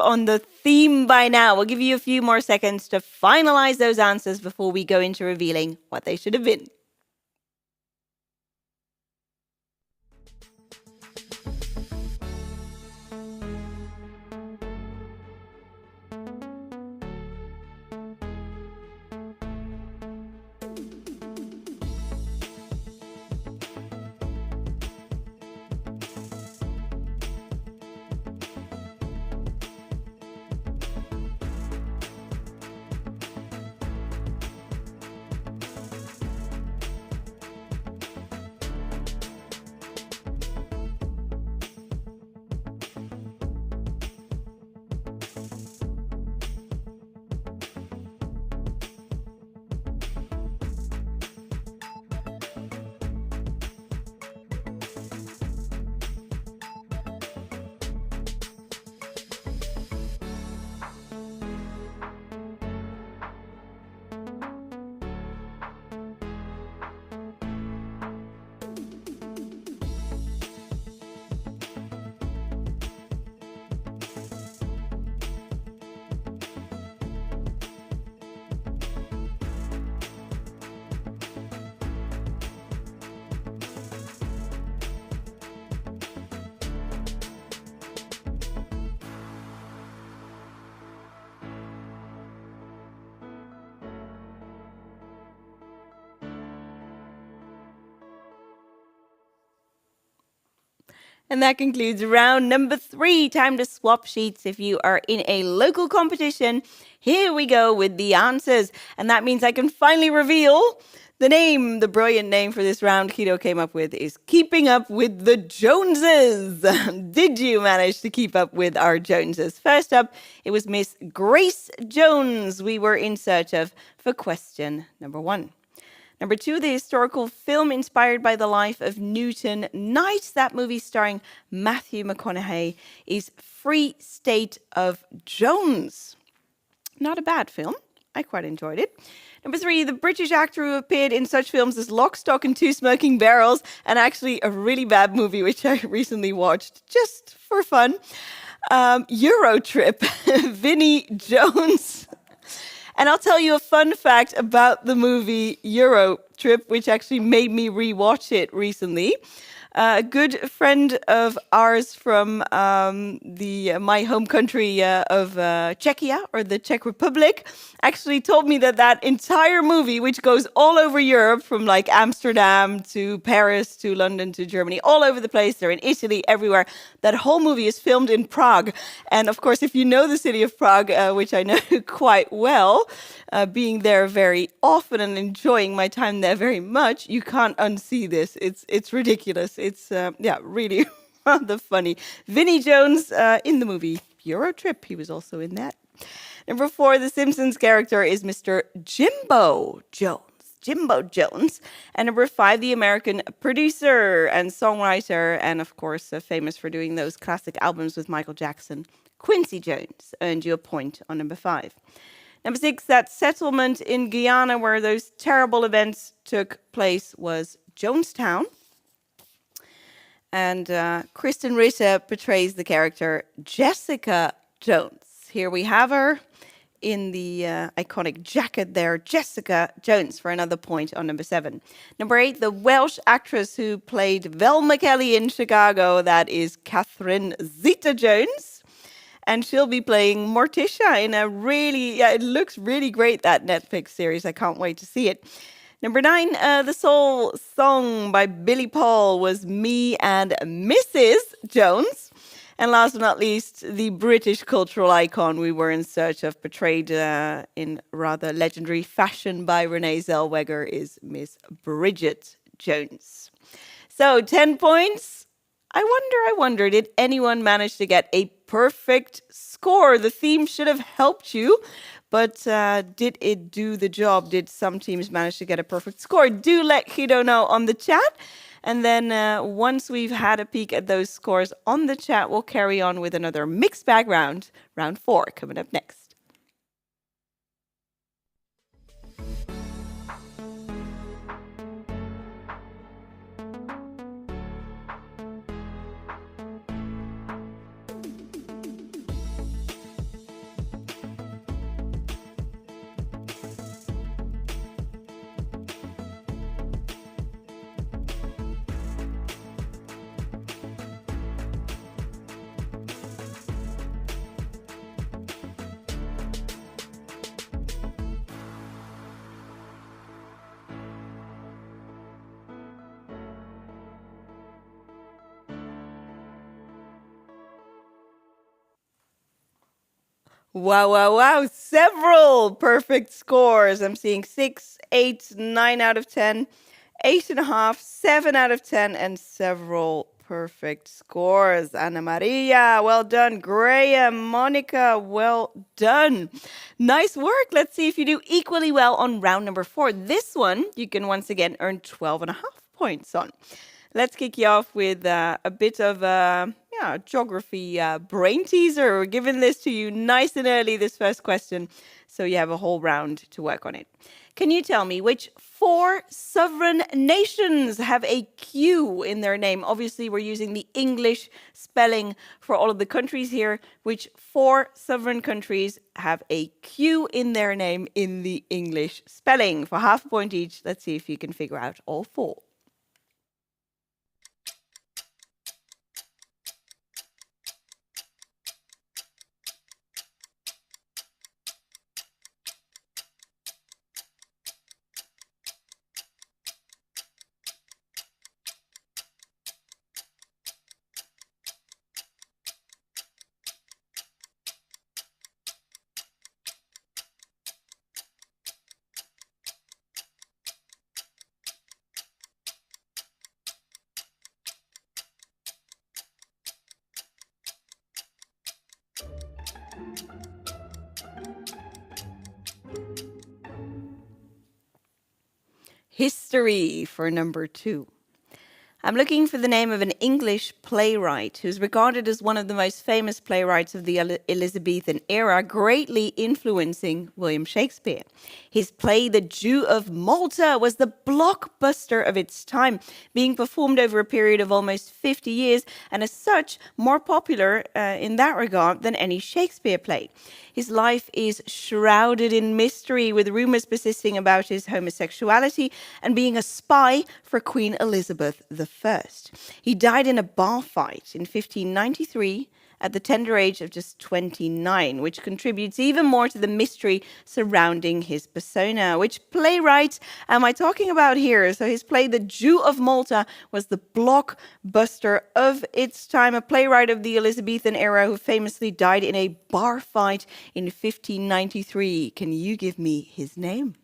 on the theme by now. We'll give you a few more seconds to finalize those answers before we go into revealing what they should have been. And that concludes round number 3. Time to swap sheets if you are in a local competition. Here we go with the answers. And that means I can finally reveal The brilliant name for this round Guido came up with is Keeping Up with the Joneses. Did you manage to keep up with our Joneses? First up, it was Miss Grace Jones we were in search of for question number 1. Number 2, the historical film inspired by the life of Newton Knight. That movie starring Matthew McConaughey is Free State of Jones. Not a bad film. I quite enjoyed it. Number 3, the British actor who appeared in such films as Lock, Stock and Two Smoking Barrels, and actually a really bad movie which I recently watched just for fun. Euro Trip, Vinnie Jones. And I'll tell you a fun fact about the movie Euro Trip, which actually made me rewatch it recently. A good friend of ours from my home country of Czechia, or the Czech Republic, actually told me that entire movie, which goes all over Europe, from like Amsterdam to Paris to London to Germany, all over the place, they're in Italy, everywhere, that whole movie is filmed in Prague. And of course, if you know the city of Prague, which I know quite well, being there very often and enjoying my time there very much, you can't unsee this. It's ridiculous. It's really rather funny. Vinnie Jones in the movie Euro Trip. He was also in that. Number 4, the Simpsons character is Mr. Jimbo Jones. Jimbo Jones. And number 5, the American producer and songwriter, and of course famous for doing those classic albums with Michael Jackson, Quincy Jones, earned you a point on number 5. Number 6, that settlement in Guyana where those terrible events took place was Jonestown. And Kristen Ritter portrays the character Jessica Jones. Here we have her in the iconic jacket there, Jessica Jones, for another point on number 7. Number 8, the Welsh actress who played Velma Kelly in Chicago, that is Catherine Zeta-Jones. And she'll be playing Morticia in a it looks really great, that Netflix series. I can't wait to see it. Number 9, the soul song by Billy Paul was Me and Mrs. Jones. And last but not least, the British cultural icon we were in search of, portrayed in rather legendary fashion by Renee Zellweger, is Miss Bridget Jones. So 10 points. I wonder, did anyone manage to get a perfect score? The theme should have helped you, but did it do the job? Did some teams manage to get a perfect score? Do let Guido know on the chat. And then once we've had a peek at those scores on the chat, we'll carry on with another mixed bag round, round 4, coming up next. Wow. Several perfect scores. I'm seeing 6, 8, 9 out of 10, 8.5, 7 out of 10, and several perfect scores. Anna Maria, well done. Graham, Monica, well done. Nice work. Let's see if you do equally well on round number 4. This one, you can once again earn 12.5 points on. Let's kick you off with a bit of geography brain teaser. We're giving this to you nice and early, this first question, so you have a whole round to work on it. Can you tell me which 4 sovereign nations have a Q in their name? Obviously, we're using the English spelling for all of the countries here. Which 4 sovereign countries have a Q in their name in the English spelling? For half a point each, let's see if you can figure out all 4. history for number 2. I'm looking for the name of an English playwright who's regarded as one of the most famous playwrights of the Elizabethan era, greatly influencing William Shakespeare. His play, The Jew of Malta, was the blockbuster of its time, being performed over a period of almost 50 years, and as such, more popular in that regard than any Shakespeare play. His life is shrouded in mystery, with rumors persisting about his homosexuality and being a spy for Queen Elizabeth I. He died in a bar fight in 1593 at the tender age of just 29, which contributes even more to the mystery surrounding his persona. Which playwright am I talking about here? So his play, The Jew of Malta, was the blockbuster of its time, a playwright of the Elizabethan era who famously died in a bar fight in 1593. Can you give me his name?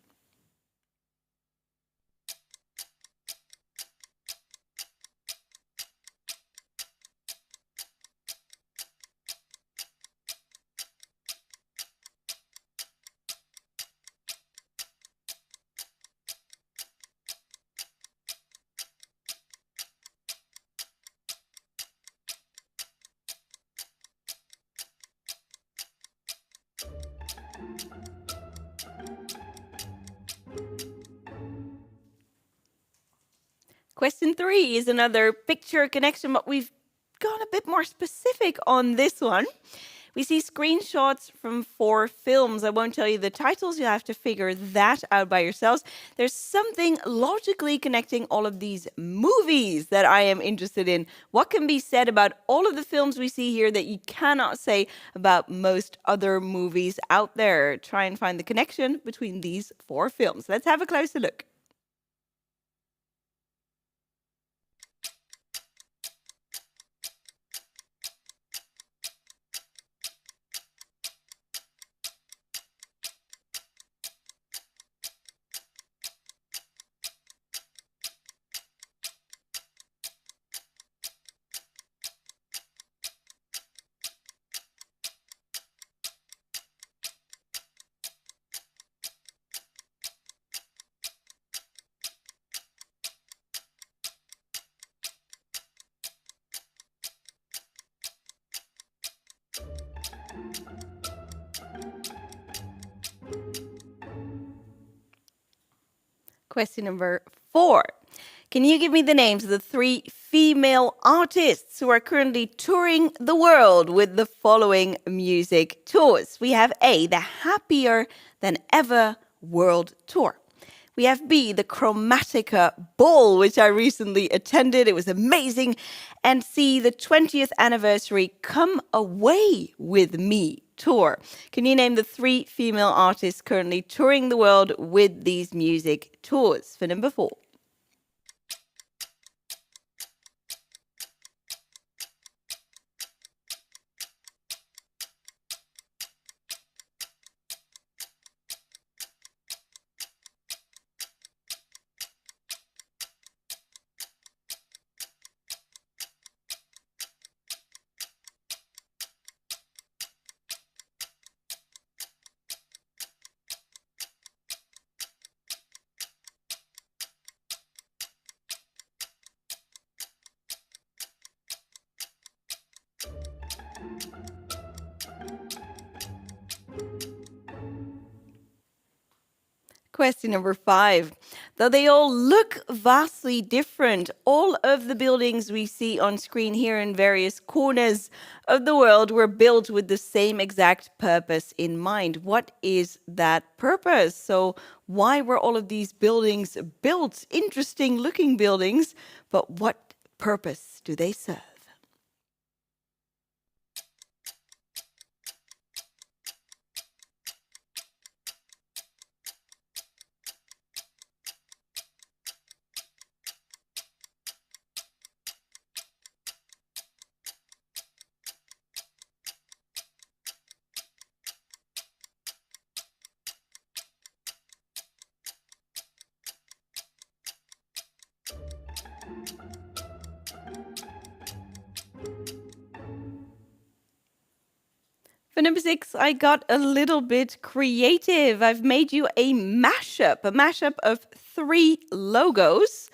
Question 3 is another picture connection, but we've gone a bit more specific on this one. We see screenshots from 4 films. I won't tell you the titles. You have to figure that out by yourselves. There's something logically connecting all of these movies that I am interested in. What can be said about all of the films we see here that you cannot say about most other movies out there? Try and find the connection between these 4 films. Let's have a closer look. Question number 4. Can you give me the names of the 3 female artists who are currently touring the world with the following music tours? We have A, the Happier Than Ever World Tour. We have B, the Chromatica Ball, which I recently attended. It was amazing. And C, the 20th anniversary Come Away With Me tour. Can you name the 3 female artists currently touring the world with these music tours? For number 4. Question number 5. Though they all look vastly different, all of the buildings we see on screen here in various corners of the world were built with the same exact purpose in mind. What is that purpose? So why were all of these buildings built? Interesting looking buildings, but what purpose do they serve? number 6, I got a little bit creative. I've made you a mashup of 3 logos.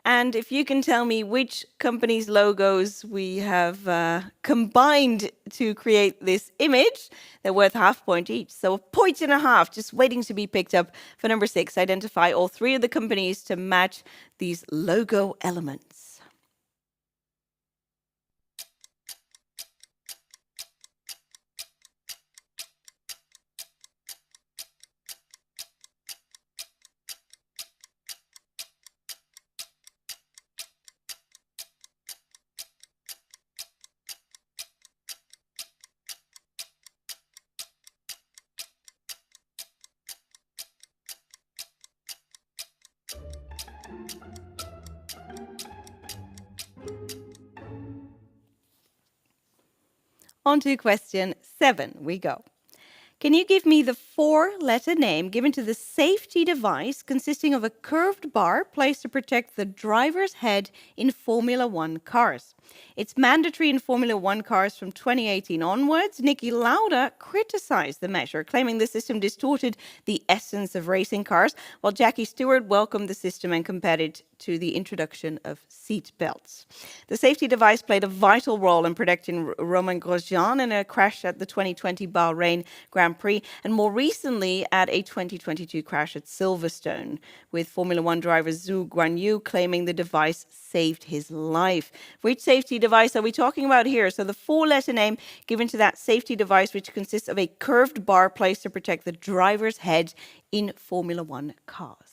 And if you can tell me which company's logos we have combined to create this image, they're worth half point each. So 1.5 points, just waiting to be picked up for number 6. Identify all 3 of the companies to match these logo elements. On to question 7 we go. Can you give me the 4-letter name given to the safety device consisting of a curved bar placed to protect the driver's head in Formula One cars? It's mandatory in Formula One cars from 2018 onwards. Niki Lauda criticized the measure, claiming the system distorted the essence of racing cars, while Jackie Stewart welcomed the system and compared it to the introduction of seat belts. The safety device played a vital role in protecting Romain Grosjean in a crash at the 2020 Bahrain Grand Prix, and more recently at a 2022 crash at Silverstone, with Formula One driver Zhou Guanyu claiming the device saved his life. Which safety device are we talking about here? So the 4-letter name given to that safety device, which consists of a curved bar placed to protect the driver's head in Formula One cars.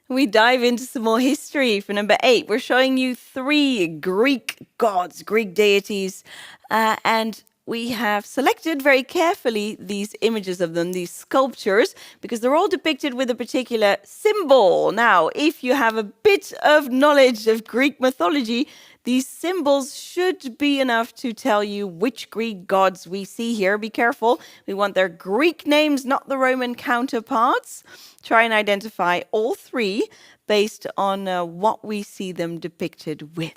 We dive into some more history for number 8. We're showing you 3 Greek gods, Greek deities, and we have selected very carefully these images of them, these sculptures, because they're all depicted with a particular symbol. Now, if you have a bit of knowledge of Greek mythology, these symbols should be enough to tell you which Greek gods we see here. Be careful. We want their Greek names, not the Roman counterparts. Try and identify all 3 based on what we see them depicted with.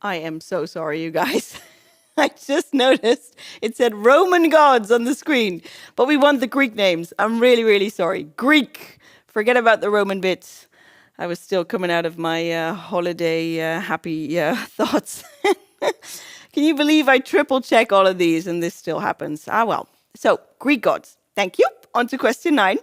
I am so sorry, you guys. I just noticed it said Roman gods on the screen, but we want the Greek names. I'm really, really sorry. Greek. Forget about the Roman bits. I was still coming out of my holiday happy thoughts. Can you believe I triple check all of these and this still happens? Ah, well. So, Greek gods. Thank you. On to question 9.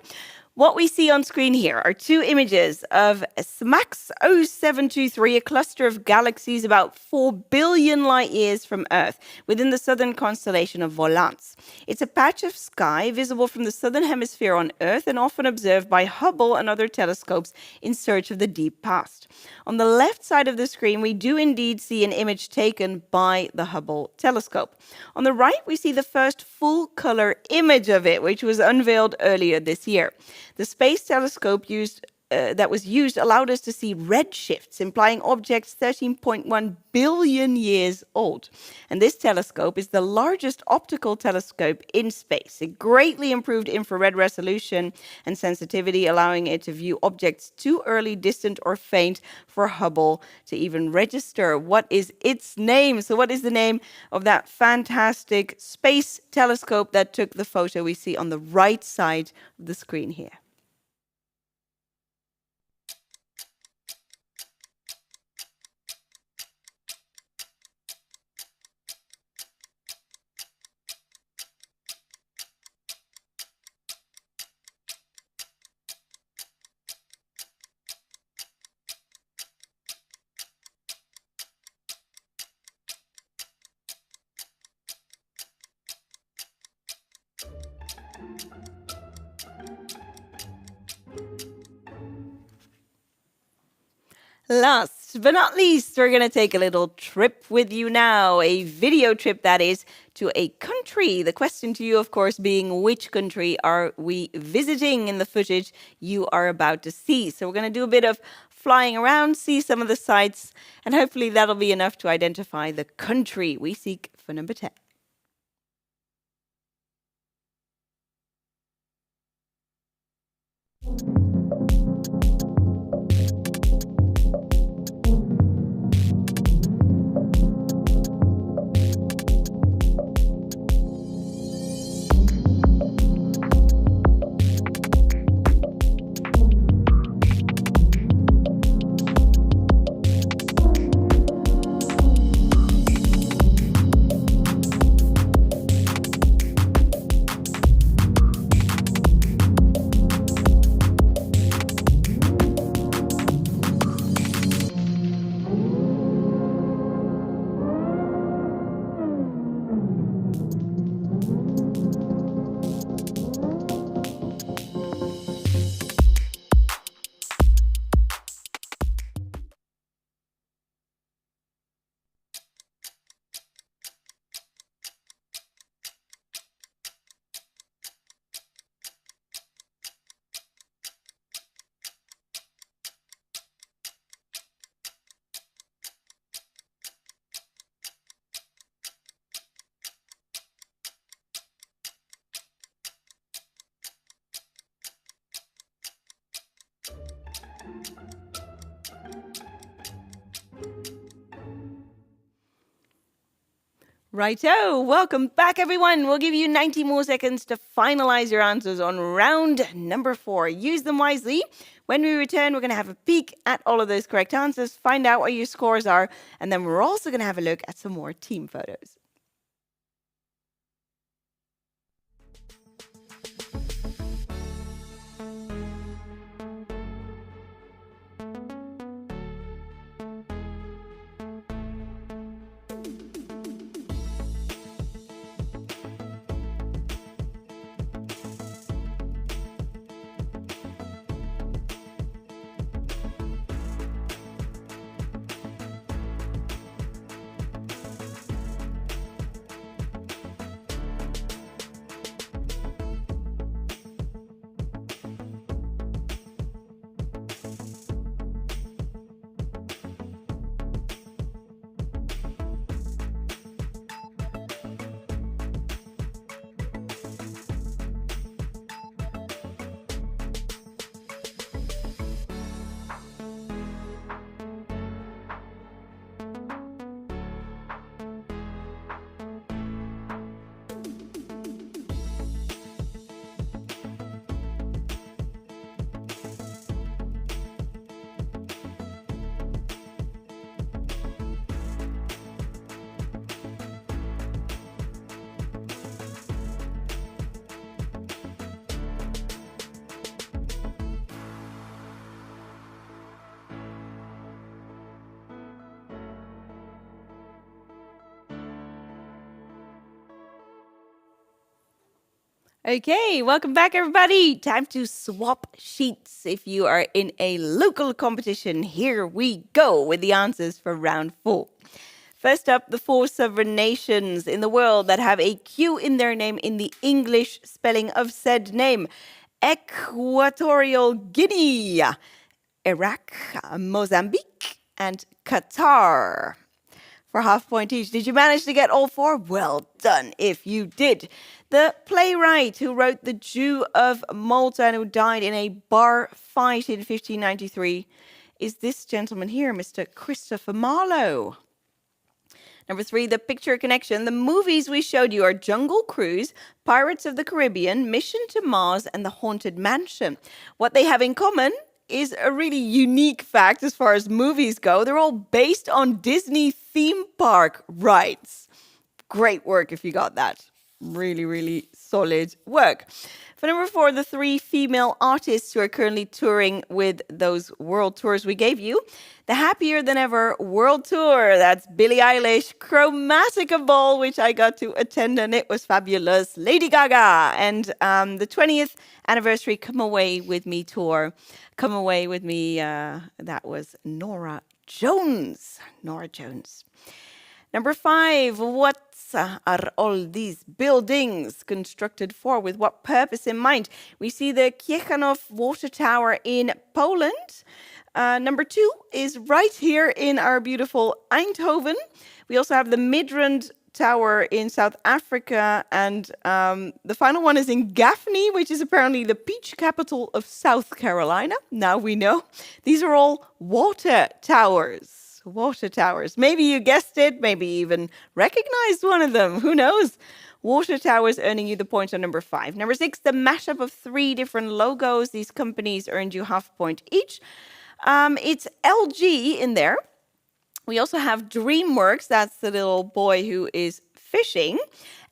What we see on screen here are 2 images of SMAX 0723, a cluster of galaxies about 4 billion light years from Earth, within the southern constellation of Volans. It's a patch of sky visible from the southern hemisphere on Earth and often observed by Hubble and other telescopes in search of the deep past. On the left side of the screen, we do indeed see an image taken by the Hubble telescope. On the right, we see the first full-color image of it, which was unveiled earlier this year. The Space Telescope used that was used allowed us to see redshifts, implying objects 13.1 billion years old. And this telescope is the largest optical telescope in space. It greatly improved infrared resolution and sensitivity, allowing it to view objects too early, distant, or faint for Hubble to even register. What is its name? So what is the name of that fantastic space telescope that took the photo we see on the right side of the screen here? Last but not least, we're going to take a little trip with you now, a video trip that is to a country. The question to you, of course, being which country are we visiting in the footage you are about to see? So we're going to do a bit of flying around, see some of the sights, and hopefully that'll be enough to identify the country we seek for number 10. Righto, welcome back everyone. We'll give you 90 more seconds to finalize your answers on round number 4. Use them wisely. When we return, we're going to have a peek at all of those correct answers, find out what your scores are, and then we're also going to have a look at some more team photos. Okay, welcome back everybody. Time to swap sheets. If you are in a local competition, here we go with the answers for round 4. First up, the 4 sovereign nations in the world that have a Q in their name in the English spelling of said name. Equatorial Guinea, Iraq, Mozambique, and Qatar. For half point each. Did you manage to get all four? Well done if you did. The playwright who wrote The Jew of Malta and who died in a bar fight in 1593 is this gentleman here, Mr. Christopher Marlowe. Number 3, the picture connection. The movies we showed you are Jungle Cruise, Pirates of the Caribbean, Mission to Mars, and The Haunted Mansion. What they have in common is a really unique fact as far as movies go. They're all based on Disney theme park rides. Great work if you got that. Really, really solid work. For number 4, the 3 female artists who are currently touring with those world tours we gave you. The Happier Than Ever World Tour. That's Billie Eilish, Chromatica Ball, which I got to attend and it was fabulous. Lady Gaga and the 20th anniversary Come Away With Me tour. Come Away With Me, that was Norah Jones. Norah Jones. Number 5, what are all these buildings constructed for? With what purpose in mind? We see the Ciechanów water tower in Poland. Number 2 is right here in our beautiful Eindhoven. We also have the Midrand Tower in South Africa. And the final one is in Gaffney, which is apparently the peach capital of South Carolina. Now we know. These are all water towers. Water towers. Maybe you guessed it, maybe even recognized one of them. Who knows? Water towers earning you the point on number 5. Number 6, the mashup of 3 different logos. These companies earned you half a point each. It's LG in there. We also have DreamWorks. That's the little boy who is fishing.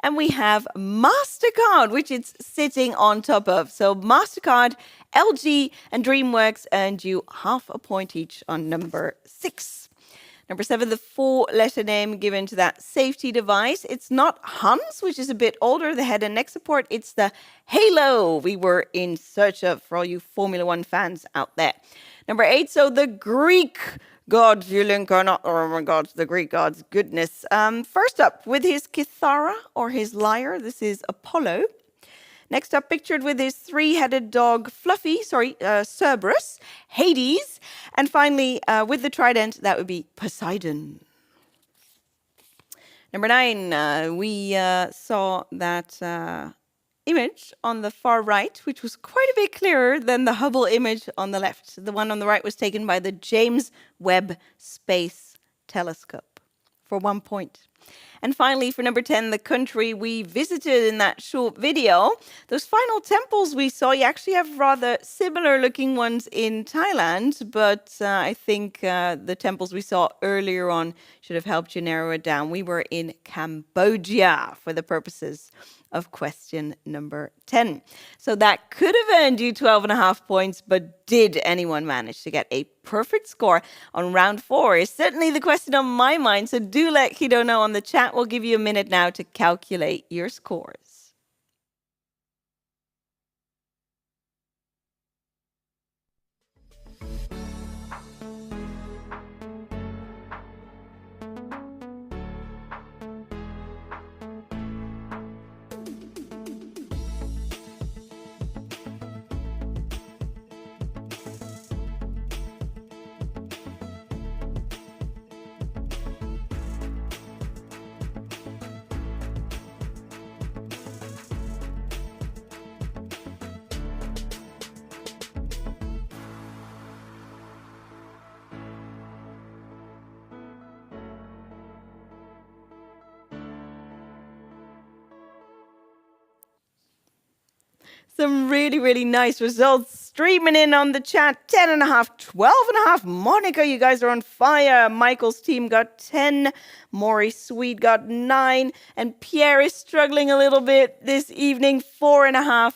And we have MasterCard, which it's sitting on top of. So MasterCard, LG, and DreamWorks earned you half a point each on number 6. Number 7, the 4-letter name given to that safety device. It's not Hans, which is a bit older, the head and neck support. It's the Halo we were in search of for all you Formula One fans out there. Number 8, so the Greek gods, Yulinka, not, oh my God, the Greek gods, goodness. First up, with his kithara or his lyre, this is Apollo. Next up, pictured with his 3-headed dog, Cerberus, Hades. And finally, with the trident, that would be Poseidon. Number 9, we saw that image on the far right, which was quite a bit clearer than the Hubble image on the left. The one on the right was taken by the James Webb Space Telescope for 1 point. And finally, for number 10, the country we visited in that short video. Those final temples we saw, you actually have rather similar looking ones in Thailand, but I think the temples we saw earlier on should have helped you narrow it down. We were in Cambodia for the purposes of question number 10. So that could have earned you 12.5 points, but did anyone manage to get a perfect score on round 4? Is certainly the question on my mind, so do let Guido know on the chat. We'll give you a minute now to calculate your scores. Some really, really nice results streaming in on the chat. 10.5, 12.5. Monica, you guys are on fire. Michael's team got 10. Maurice Sweet got 9. And Pierre is struggling a little bit this evening, 4.5.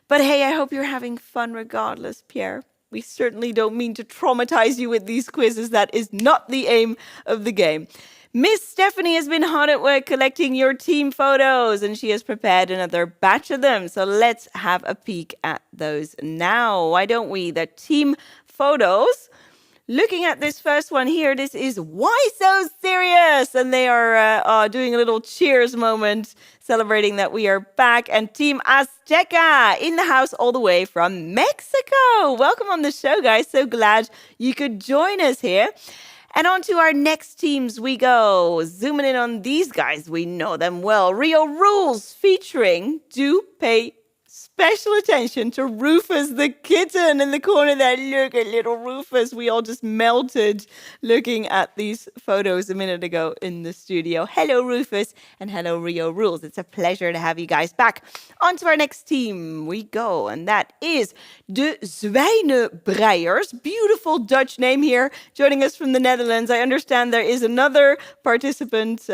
But hey, I hope you're having fun regardless, Pierre. We certainly don't mean to traumatize you with these quizzes. That is not the aim of the game. Miss Stephanie has been hard at work collecting your team photos, and she has prepared another batch of them. So let's have a peek at those now. Why don't we? The team photos. Looking at this first one here, this is Why So Serious? And they are doing a little cheers moment, celebrating that we are back. And Team Azteca in the house all the way from Mexico. Welcome on the show, guys. So glad you could join us here. And on to our next teams we go. Zooming in on these guys, we know them well. Rio Rules featuring Do Pay Special attention to Rufus the kitten in the corner there. Look at little Rufus. We all just melted looking at these photos a minute ago in the studio. Hello, Rufus, and hello, Rio Rules. It's a pleasure to have you guys back. On to our next team we go, and that is De Zwijnebreiers. Beautiful Dutch name here, joining us from the Netherlands. I understand there is another participant,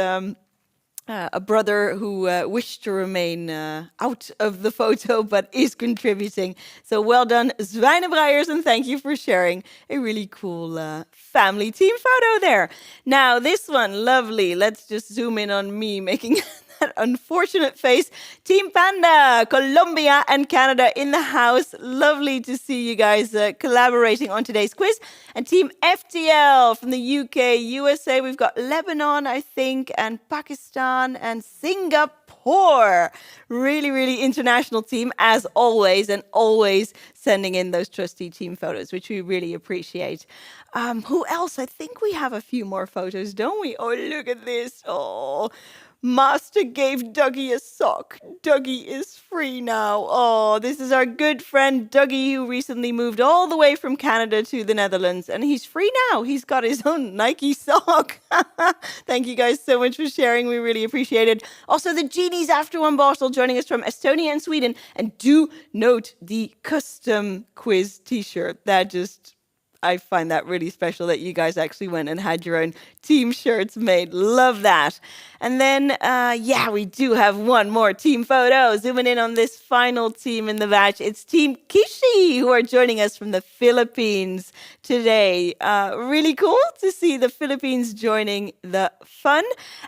a brother who wished to remain out of the photo but is contributing. So well done, Zwijnebreiers, and thank you for sharing a really cool family team photo there. Now, this one, lovely. Let's just zoom in on me making that unfortunate face. Team Panda, Colombia and Canada in the house. Lovely to see you guys collaborating on today's quiz. And Team FTL from the UK, USA. We've got Lebanon, I think, and Pakistan and Singapore. Really, really international team as always, and always sending in those trusty team photos, which we really appreciate. Who else? I think we have a few more photos, don't we? Oh, look at this. Oh, Master gave Dougie a sock. Dougie is free now. Oh, this is our good friend Dougie, who recently moved all the way from Canada to the Netherlands, and he's free now. He's got his own Nike sock. Thank you guys so much for sharing. We really appreciate it. Also, the Genies After One Bottle joining us from Estonia and Sweden. And do note the custom quiz t-shirt. I find that really special that you guys actually went and had your own team shirts made. Love that. And then, we do have one more team photo. Zooming in on this final team in the batch. It's Team Kishi, who are joining us from the Philippines today. Really cool to see the Philippines joining the fun.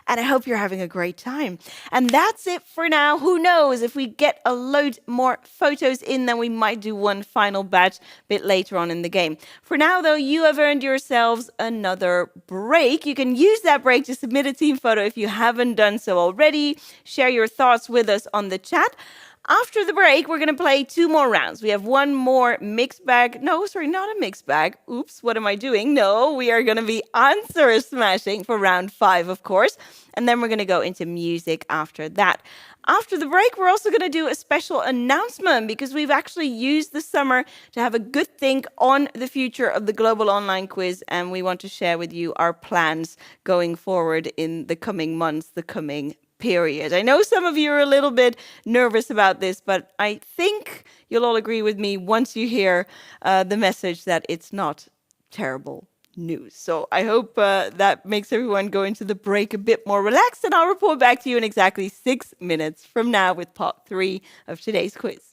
And I hope you're having a great time. And that's it for now. Who knows? If we get a load more photos in, then we might do one final batch a bit later on in the game. For now, though, you have earned yourselves another break. You can use that break to submit a team photo if you haven't done so already. Share your thoughts with us on the chat. After the break, we're going to play 2 more rounds. We have one more mixed bag. No, sorry, not a mixed bag. Oops, what am I doing? No, we are going to be answer smashing for round 5, of course. And then we're going to go into music after that. After the break, we're also going to do a special announcement because we've actually used the summer to have a good think on the future of the Global Online Quiz, and we want to share with you our plans going forward in the coming months, the coming period. I know some of you are a little bit nervous about this, but I think you'll all agree with me once you hear the message that it's not terrible news. So I hope that makes everyone go into the break a bit more relaxed, and I'll report back to you in exactly 6 minutes from now with part 3 of today's quiz.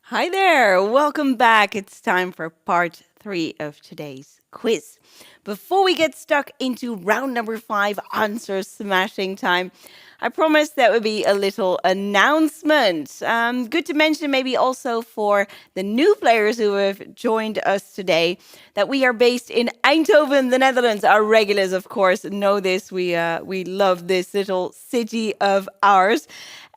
Hi there, welcome back. It's time for part 3 of today's quiz. Before we get stuck into round number 5, answer smashing time, I promised that would be a little announcement. Good to mention maybe also for the new players who have joined us today that we are based in Eindhoven, the Netherlands. Our regulars, of course, know this. We love this little city of ours.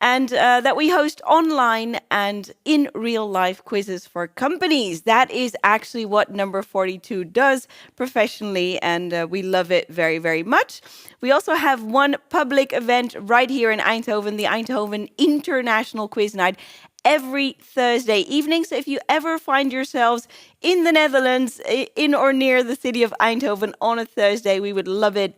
And that we host online and in real life quizzes for companies. That is actually what number 42 does professionally, and we love it very, very much. We also have one public event right here in Eindhoven, the Eindhoven International Quiz Night, every Thursday evening. So if you ever find yourselves in the Netherlands, in or near the city of Eindhoven on a Thursday, we would love it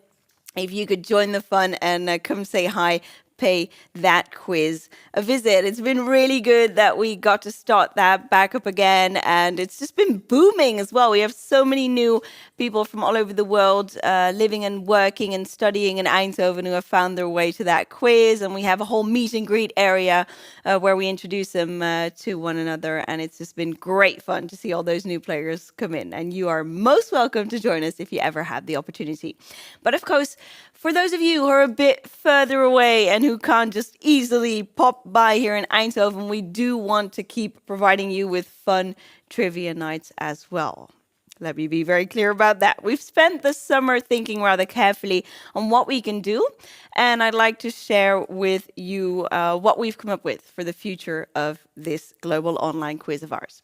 if you could join the fun and come say hi, pay that quiz a visit. It's been really good that we got to start that back up again, and it's just been booming as well. We have so many new people from all over the world living and working and studying in Eindhoven who have found their way to that quiz, and we have a whole meet and greet area where we introduce them to one another, and it's just been great fun to see all those new players come in, and you are most welcome to join us if you ever have the opportunity. But of course, for those of you who are a bit further away and who can't just easily pop by here in Eindhoven, we do want to keep providing you with fun trivia nights as well. Let me be very clear about that. We've spent the summer thinking rather carefully on what we can do, and I'd like to share with you what we've come up with for the future of this global online quiz of ours.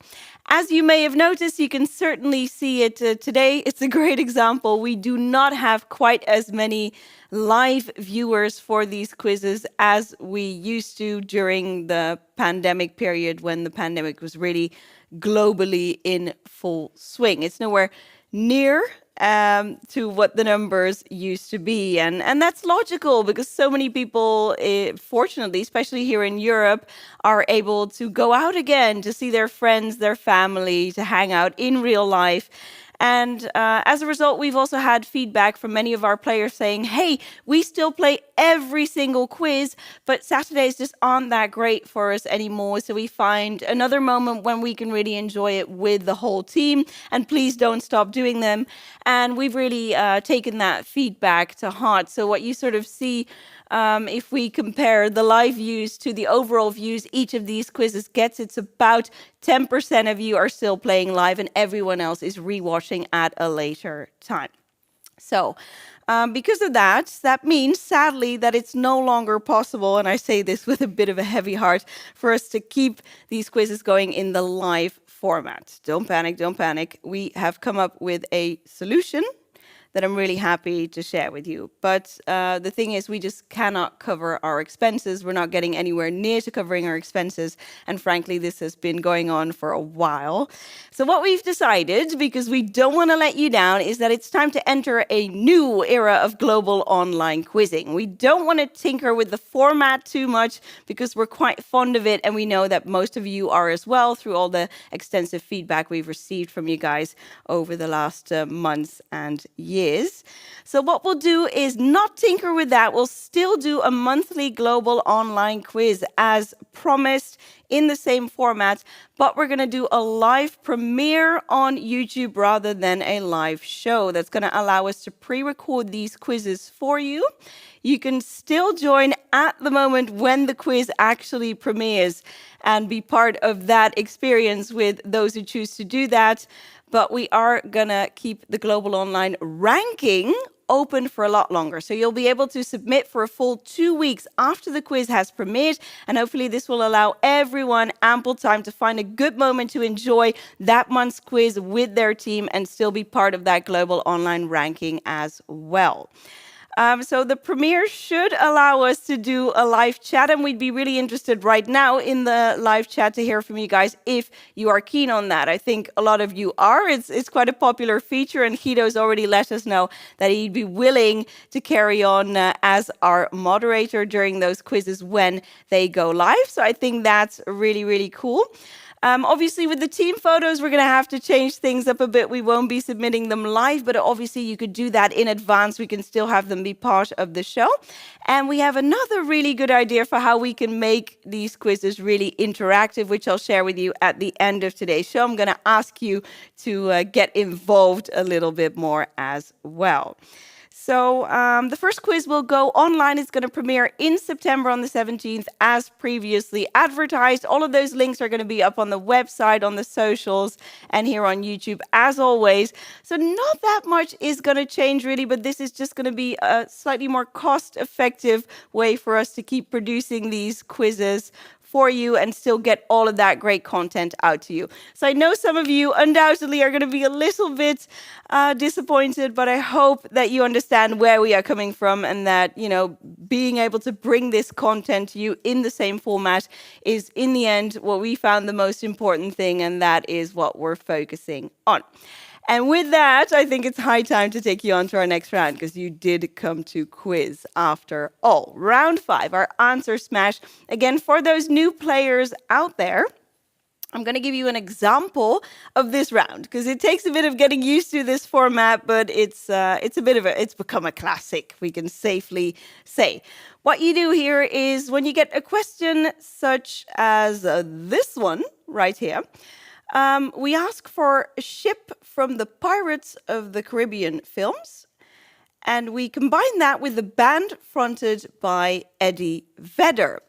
As you may have noticed, you can certainly see it today. It's a great example. We do not have quite as many live viewers for these quizzes as we used to during the pandemic period, when the pandemic was really globally in full swing. It's nowhere near to what the numbers used to be. And that's logical because so many people, fortunately, especially here in Europe, are able to go out again to see their friends, their family, to hang out in real life. And as a result, we've also had feedback from many of our players saying, hey, we still play every single quiz, but Saturdays just aren't that great for us anymore. So we find another moment when we can really enjoy it with the whole team. And please don't stop doing them. And we've really taken that feedback to heart. So what you sort of see, if we compare the live views to the overall views each of these quizzes gets, it's about 10% of you are still playing live and everyone else is rewatching at a later time. So because of that, that means, sadly, that it's no longer possible, and I say this with a bit of a heavy heart, for us to keep these quizzes going in the live format. Don't panic, don't panic. We have come up with a solution that I'm really happy to share with you. But the thing is, we just cannot cover our expenses. We're not getting anywhere near to covering our expenses. And frankly, this has been going on for a while. So what we've decided, because we don't want to let you down, is that it's time to enter a new era of global online quizzing. We don't want to tinker with the format too much because we're quite fond of it. And we know that most of you are as well through all the extensive feedback we've received from you guys over the last months and years. So what we'll do is not tinker with that. We'll still do a monthly global online quiz as promised in the same format, but we're going to do a live premiere on YouTube rather than a live show. That's going to allow us to pre-record these quizzes for you. You can still join at the moment when the quiz actually premieres and be part of that experience with those who choose to do that. But we are going to keep the global online ranking open for a lot longer. So you'll be able to submit for a full 2 weeks after the quiz has premiered. And hopefully this will allow everyone ample time to find a good moment to enjoy that month's quiz with their team and still be part of that global online ranking as well. So the premiere should allow us to do a live chat, and we'd be really interested right now in the live chat to hear from you guys if you are keen on that. I think a lot of you are. It's quite a popular feature, and Guido's already let us know that he'd be willing to carry on as our moderator during those quizzes when they go live. So I think that's really, really cool. Obviously, with the team photos, we're going to have to change things up a bit. We won't be submitting them live, but obviously you could do that in advance. We can still have them be part of the show. And we have another really good idea for how we can make these quizzes really interactive, which I'll share with you at the end of today's show. I'm going to ask you to get involved a little bit more as well. So the first quiz will go online. It's going to premiere in September on the 17th, as previously advertised. All of those links are going to be up on the website, on the socials, and here on YouTube, as always. So not that much is going to change, really, but this is just going to be a slightly more cost-effective way for us to keep producing these quizzes for you and still get all of that great content out to you. So I know some of you undoubtedly are going to be a little bit disappointed, but I hope that you understand where we are coming from and that, you know, being able to bring this content to you in the same format is, in the end, what we found the most important thing, and that is what we're focusing on. And with that, I think it's high time to take you on to our next round, because you did come to quiz after all. Round 5, our answer smash. Again, for those new players out there, I'm going to give you an example of this round, because it takes a bit of getting used to this format, but it's become a classic, we can safely say. What you do here is when you get a question such as this one right here, we ask for a ship from the Pirates of the Caribbean films, and we combine that with the band fronted by Eddie Vedder.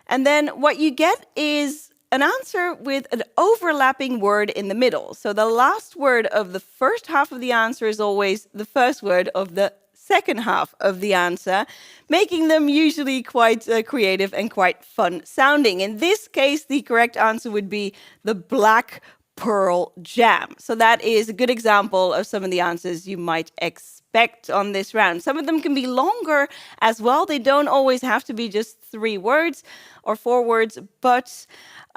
And then what you get is an answer with an overlapping word in the middle. So the last word of the first half of the answer is always the first word of the second half of the answer, making them usually quite creative and quite fun sounding. In this case, the correct answer would be the Black Pearl Jam. So that is a good example of some of the answers you might expect on this round. Some of them can be longer as well. They don't always have to be just 3 words or 4 words, but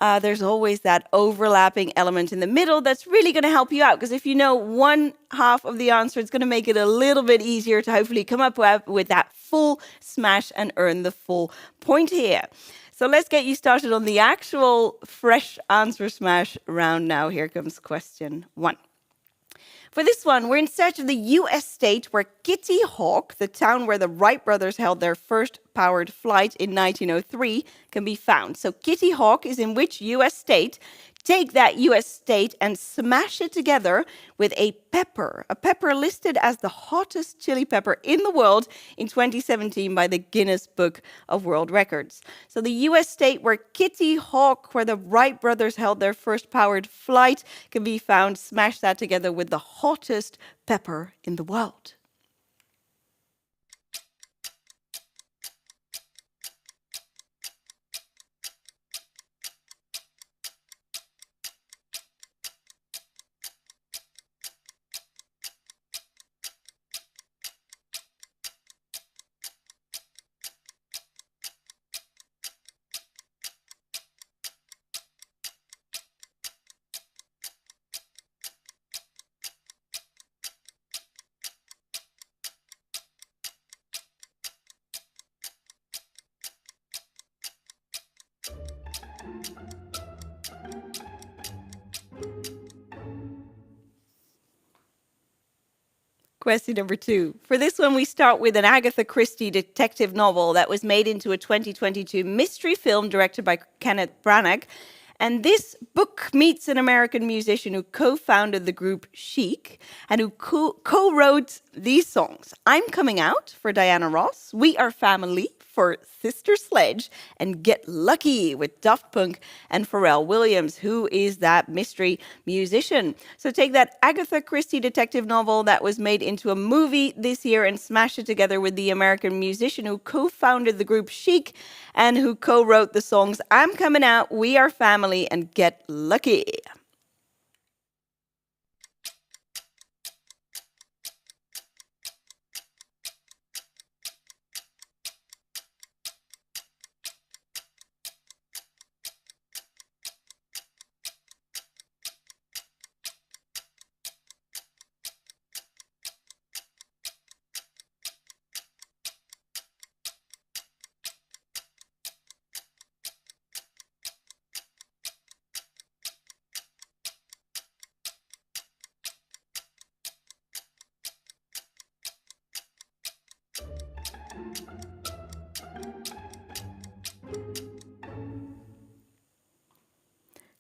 there's always that overlapping element in the middle that's really going to help you out, because if you know one half of the answer, it's going to make it a little bit easier to hopefully come up with that full smash and earn the full point here. So let's get you started on the actual fresh answer smash round now. Here comes question 1. For this one, we're in search of the US state where Kitty Hawk, the town where the Wright brothers held their first powered flight in 1903, can be found. So Kitty Hawk is in which US state? Take that US state and smash it together with a pepper listed as the hottest chili pepper in the world in 2017 by the Guinness Book of World Records. So the US state where Kitty Hawk, where the Wright brothers held their first powered flight, can be found. Smash that together with the hottest pepper in the world. Question number 2. For this one, we start with an Agatha Christie detective novel that was made into a 2022 mystery film directed by Kenneth Branagh. And this book meets an American musician who co-founded the group Chic and who co-wrote these songs. I'm Coming Out for Diana Ross, We Are Family for Sister Sledge, and Get Lucky with Daft Punk and Pharrell Williams. Who is that mystery musician? So take that Agatha Christie detective novel that was made into a movie this year and smash it together with the American musician who co-founded the group Chic and who co-wrote the songs I'm Coming Out, We Are Family, and Get Lucky.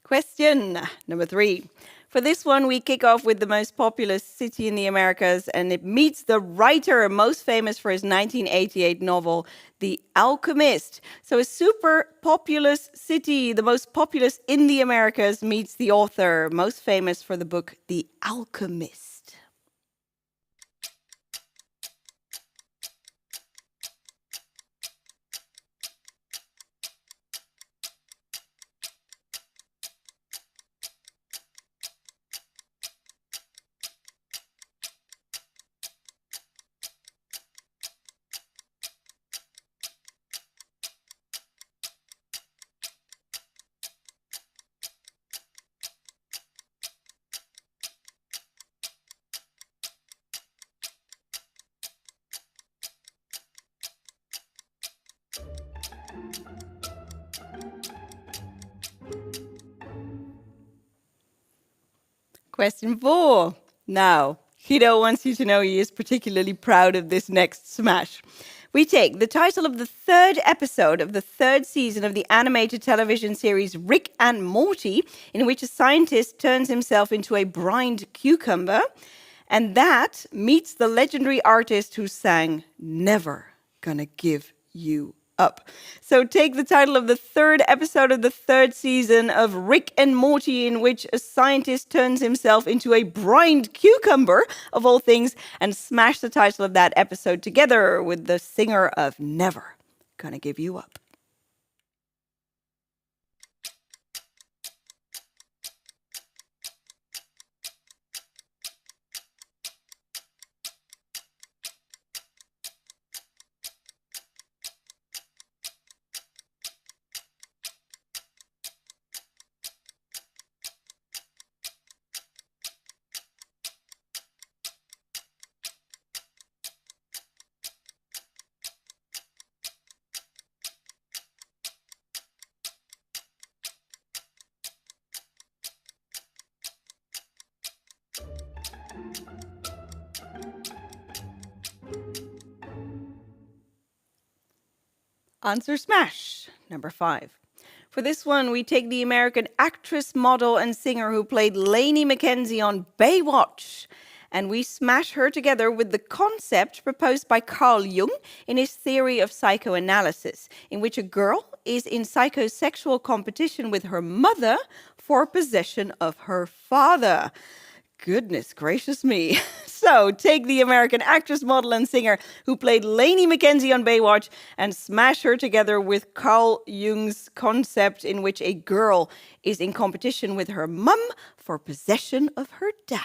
Question number 3. For this one, we kick off with the most populous city in the Americas, and it meets the writer most famous for his 1988 novel, The Alchemist. So a super populous city, the most populous in the Americas, meets the author most famous for the book, The Alchemist. Question 4. Now, Guido wants you to know he is particularly proud of this next smash. We take the title of the 3rd episode of the 3rd season of the animated television series Rick and Morty, in which a scientist turns himself into a brined cucumber, and that meets the legendary artist who sang Never Gonna Give You Up. So take the title of the 3rd episode of the 3rd season of Rick and Morty, in which a scientist turns himself into a brined cucumber, of all things, and smash the title of that episode together with the singer of Never Gonna Give You Up. Answer smash. Number 5. For this one, we take the American actress, model, and singer who played Lainey McKenzie on Baywatch, and we smash her together with the concept proposed by Carl Jung in his theory of psychoanalysis, in which a girl is in psychosexual competition with her mother for possession of her father. Goodness gracious me. So take the American actress, model, and singer who played Lainey McKenzie on Baywatch and smash her together with Carl Jung's concept in which a girl is in competition with her mum for possession of her dad.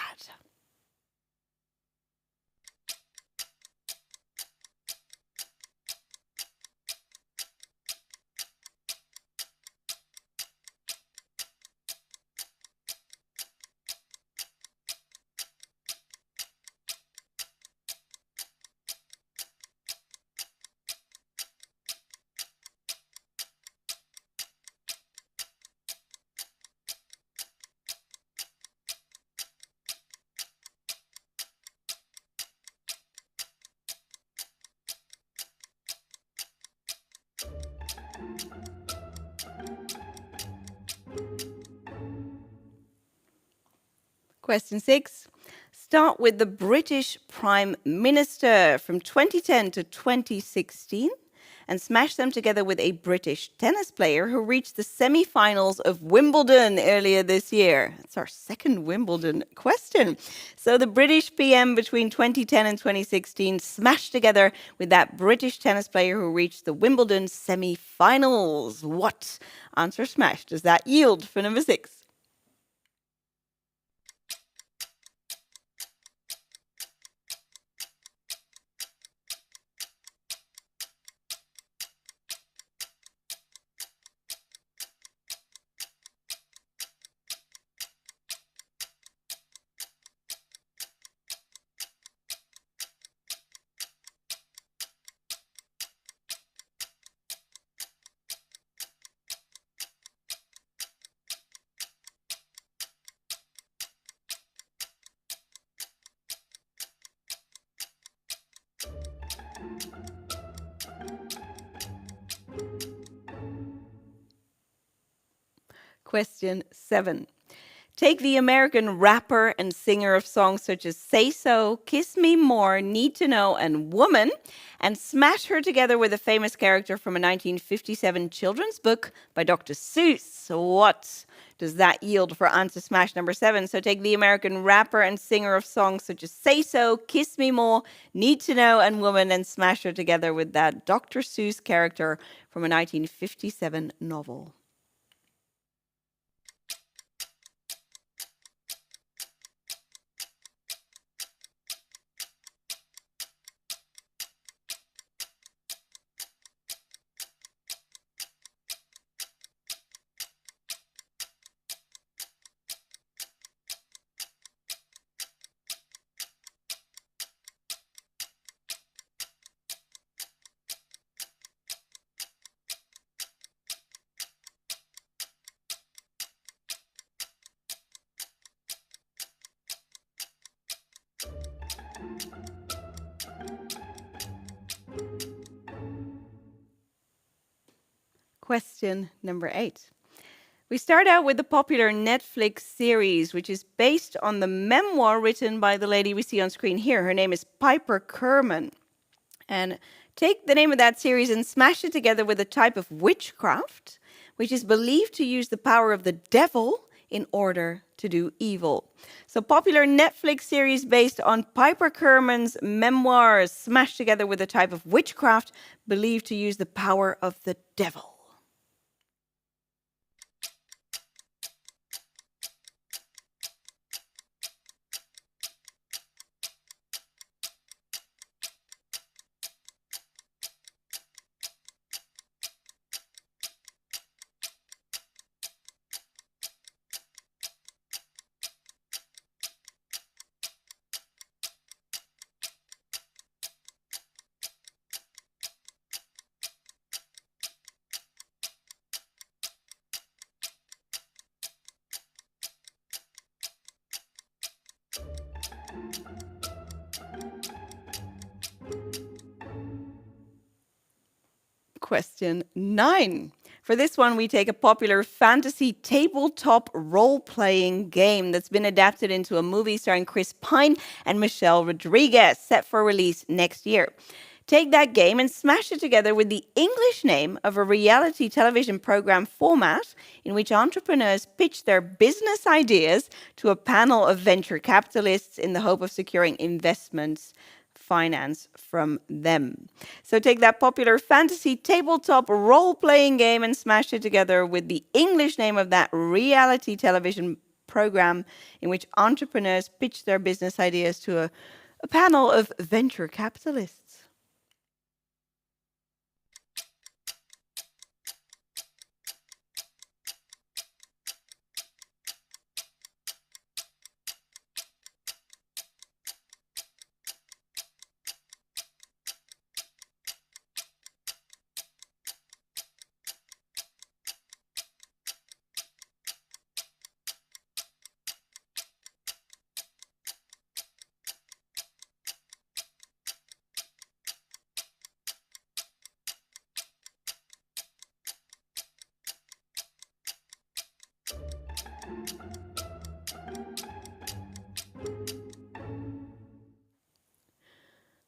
Question 6. Start with the British Prime Minister from 2010 to 2016 and smash them together with a British tennis player who reached the semi-finals of Wimbledon earlier this year. That's our second Wimbledon question. So the British PM between 2010 and 2016 smashed together with that British tennis player who reached the Wimbledon semi-finals. What answer smash does that yield for number 6? Question 7. Take the American rapper and singer of songs such as Say So, Kiss Me More, Need to Know, and Woman, and smash her together with a famous character from a 1957 children's book by Dr. Seuss. What does that yield for answer smash number 7? So take the American rapper and singer of songs such as Say So, Kiss Me More, Need to Know, and Woman, and smash her together with that Dr. Seuss character from a 1957 novel. Question number 8. We start out with the popular Netflix series, which is based on the memoir written by the lady we see on screen here. Her name is Piper Kerman. And take the name of that series and smash it together with a type of witchcraft, which is believed to use the power of the devil in order to do evil. So popular Netflix series based on Piper Kerman's memoirs smashed together with a type of witchcraft believed to use the power of the devil. Question 9. For this one, we take a popular fantasy tabletop role-playing game that's been adapted into a movie starring Chris Pine and Michelle Rodriguez, set for release next year. Take that game and smash it together with the English name of a reality television program format in which entrepreneurs pitch their business ideas to a panel of venture capitalists in the hope of securing investments finance from them. So take that popular fantasy tabletop role-playing game and smash it together with the English name of that reality television program in which entrepreneurs pitch their business ideas to a panel of venture capitalists.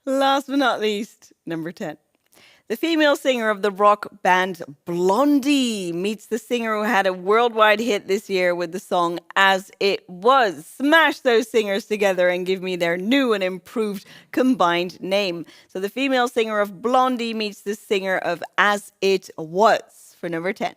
Last but not least, number 10. The female singer of the rock band Blondie meets the singer who had a worldwide hit this year with the song As It Was. Smash those singers together and give me their new and improved combined name. So the female singer of Blondie meets the singer of As It Was for number 10.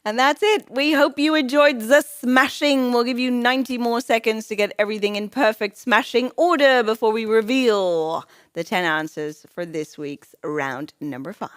And that's it. We hope you enjoyed the smashing. We'll give you 90 more seconds to get everything in perfect smashing order before we reveal the 10 answers for this week's round number 5.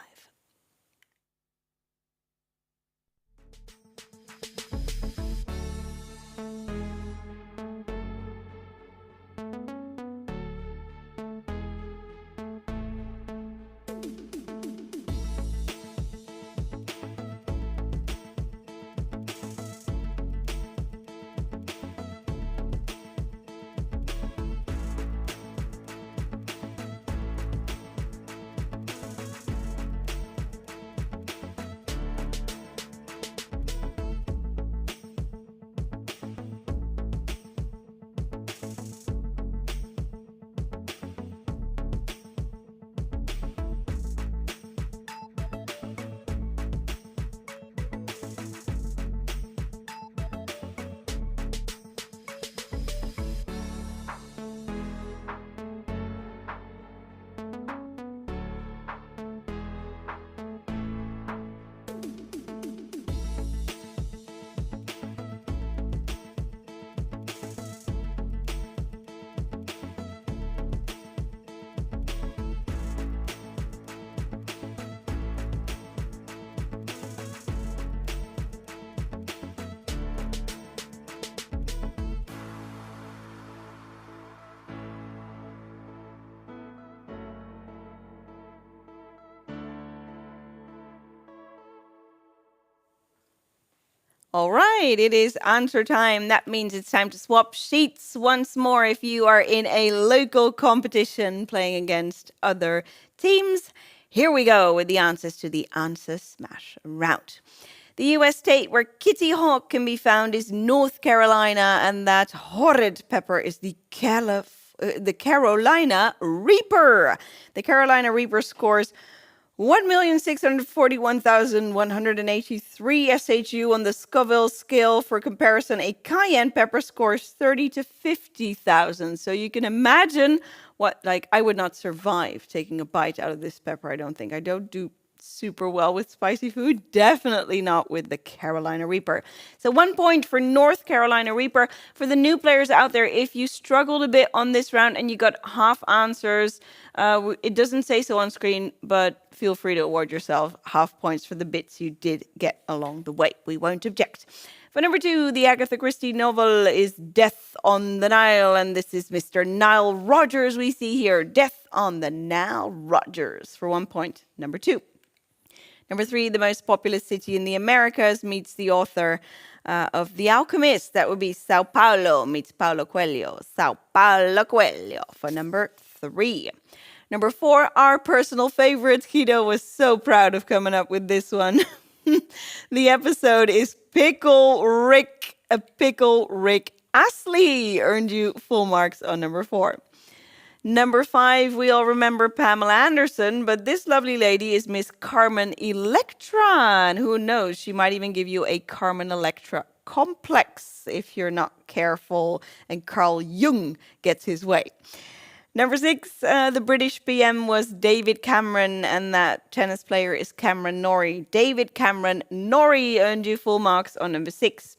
All right, it is answer time. That means it's time to swap sheets once more if you are in a local competition playing against other teams. Here we go with the answers to the Answer Smash round. The US state where Kitty Hawk can be found is North Carolina, and that horrid pepper is the Carolina Reaper. The Carolina Reaper scores 1,641,183 SHU on the Scoville scale. For comparison, a cayenne pepper scores 30 to 50,000. So you can imagine what, I would not survive taking a bite out of this pepper, I don't think. I don't do super well with spicy food, definitely not with the Carolina Reaper. So 1 point for North Carolina Reaper. For the new players out there, if you struggled a bit on this round and you got half answers, it doesn't say so on screen, but feel free to award yourself half points for the bits you did get along the way. We won't object. For number 2, the Agatha Christie novel is Death on the Nile, and this is Mr. Nile Rodgers we see here. Death on the Nile Rodgers for 1 point. Number 2. Number 3, the most populous city in the Americas meets the author of The Alchemist. That would be Sao Paulo meets Paulo Coelho. Sao Paulo Coelho for number 3. Number 4, our personal favorite. Guido was so proud of coming up with this one. The episode is Pickle Rick. Pickle Rick Astley earned you full marks on number 4. Number 5, we all remember Pamela Anderson, but this lovely lady is Miss Carmen Electra. And who knows, she might even give you a Carmen Electra complex if you're not careful and Carl Jung gets his way. Number 6, the British PM was David Cameron, and that tennis player is Cameron Norrie. David Cameron Norrie earned you full marks on number 6.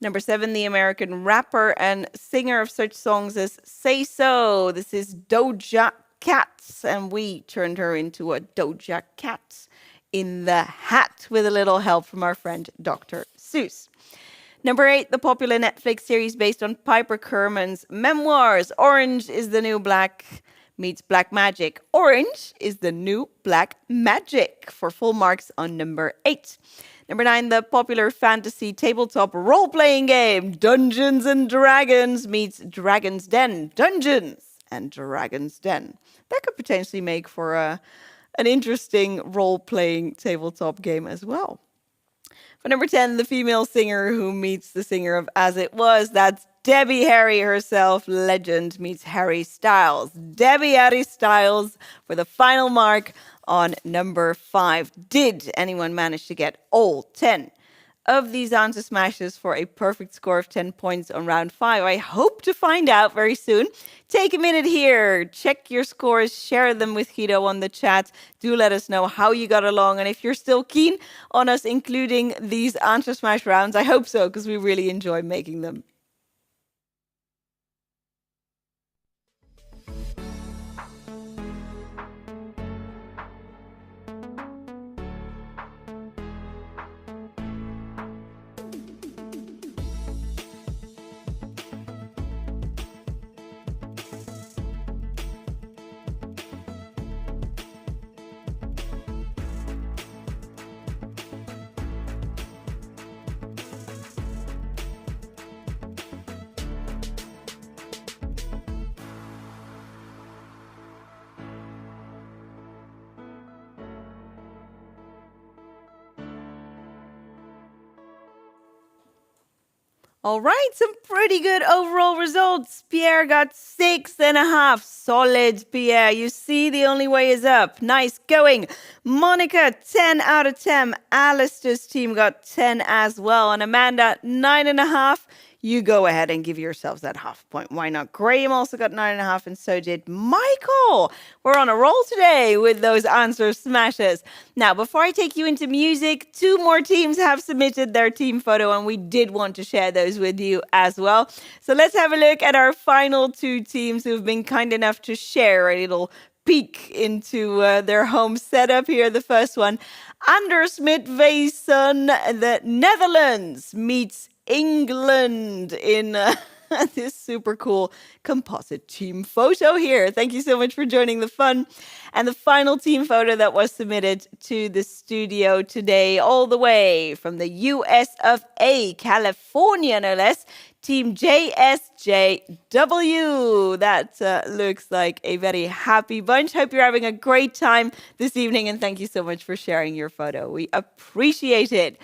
Number 7, the American rapper and singer of such songs as Say So. This is Doja Cat, and we turned her into a Doja Cat in the hat with a little help from our friend Dr. Seuss. Number 8, the popular Netflix series based on Piper Kerman's memoirs. Orange is the New Black meets Black Magic. Orange is the New Black Magic for full marks on number 8. Number 9, the popular fantasy tabletop role-playing game Dungeons and Dragons meets Dragon's Den. Dungeons and Dragon's Den. That could potentially make for an interesting role-playing tabletop game as well. For number 10, the female singer who meets the singer of As It Was. That's Debbie Harry herself. Legend meets Harry Styles. Debbie Harry Styles for the final mark on number 5. Did anyone manage to get all 10 of these answer smashes for a perfect score of 10 points on round 5? I hope to find out very soon. Take a minute here, check your scores, share them with Guido on the chat. Do let us know how you got along, and if you're still keen on us including these answer smash rounds, I hope so, because we really enjoy making them. All right, some pretty good overall results. Pierre got 6.5. Solid, Pierre. You see, the only way is up. Nice going. Monica, 10 out of 10. Alistair's team got 10 as well. And Amanda, 9.5. You go ahead and give yourselves that half point. Why not? Graham also got 9.5, and so did Michael. We're on a roll today with those answer smashes. Now, before I take you into music, 2 more teams have submitted their team photo, and we did want to share those with you as well. So let's have a look at our final 2 teams who've been kind enough to share a little peek into their home setup here. The first one, Anders Midtweysen, the Netherlands meets England in this super cool composite team photo here. Thank you so much for joining the fun. And the final team photo that was submitted to the studio today, all the way from the US of A, California, no less, Team JSJW. That looks like a very happy bunch. Hope you're having a great time this evening, and thank you so much for sharing your photo. We appreciate it.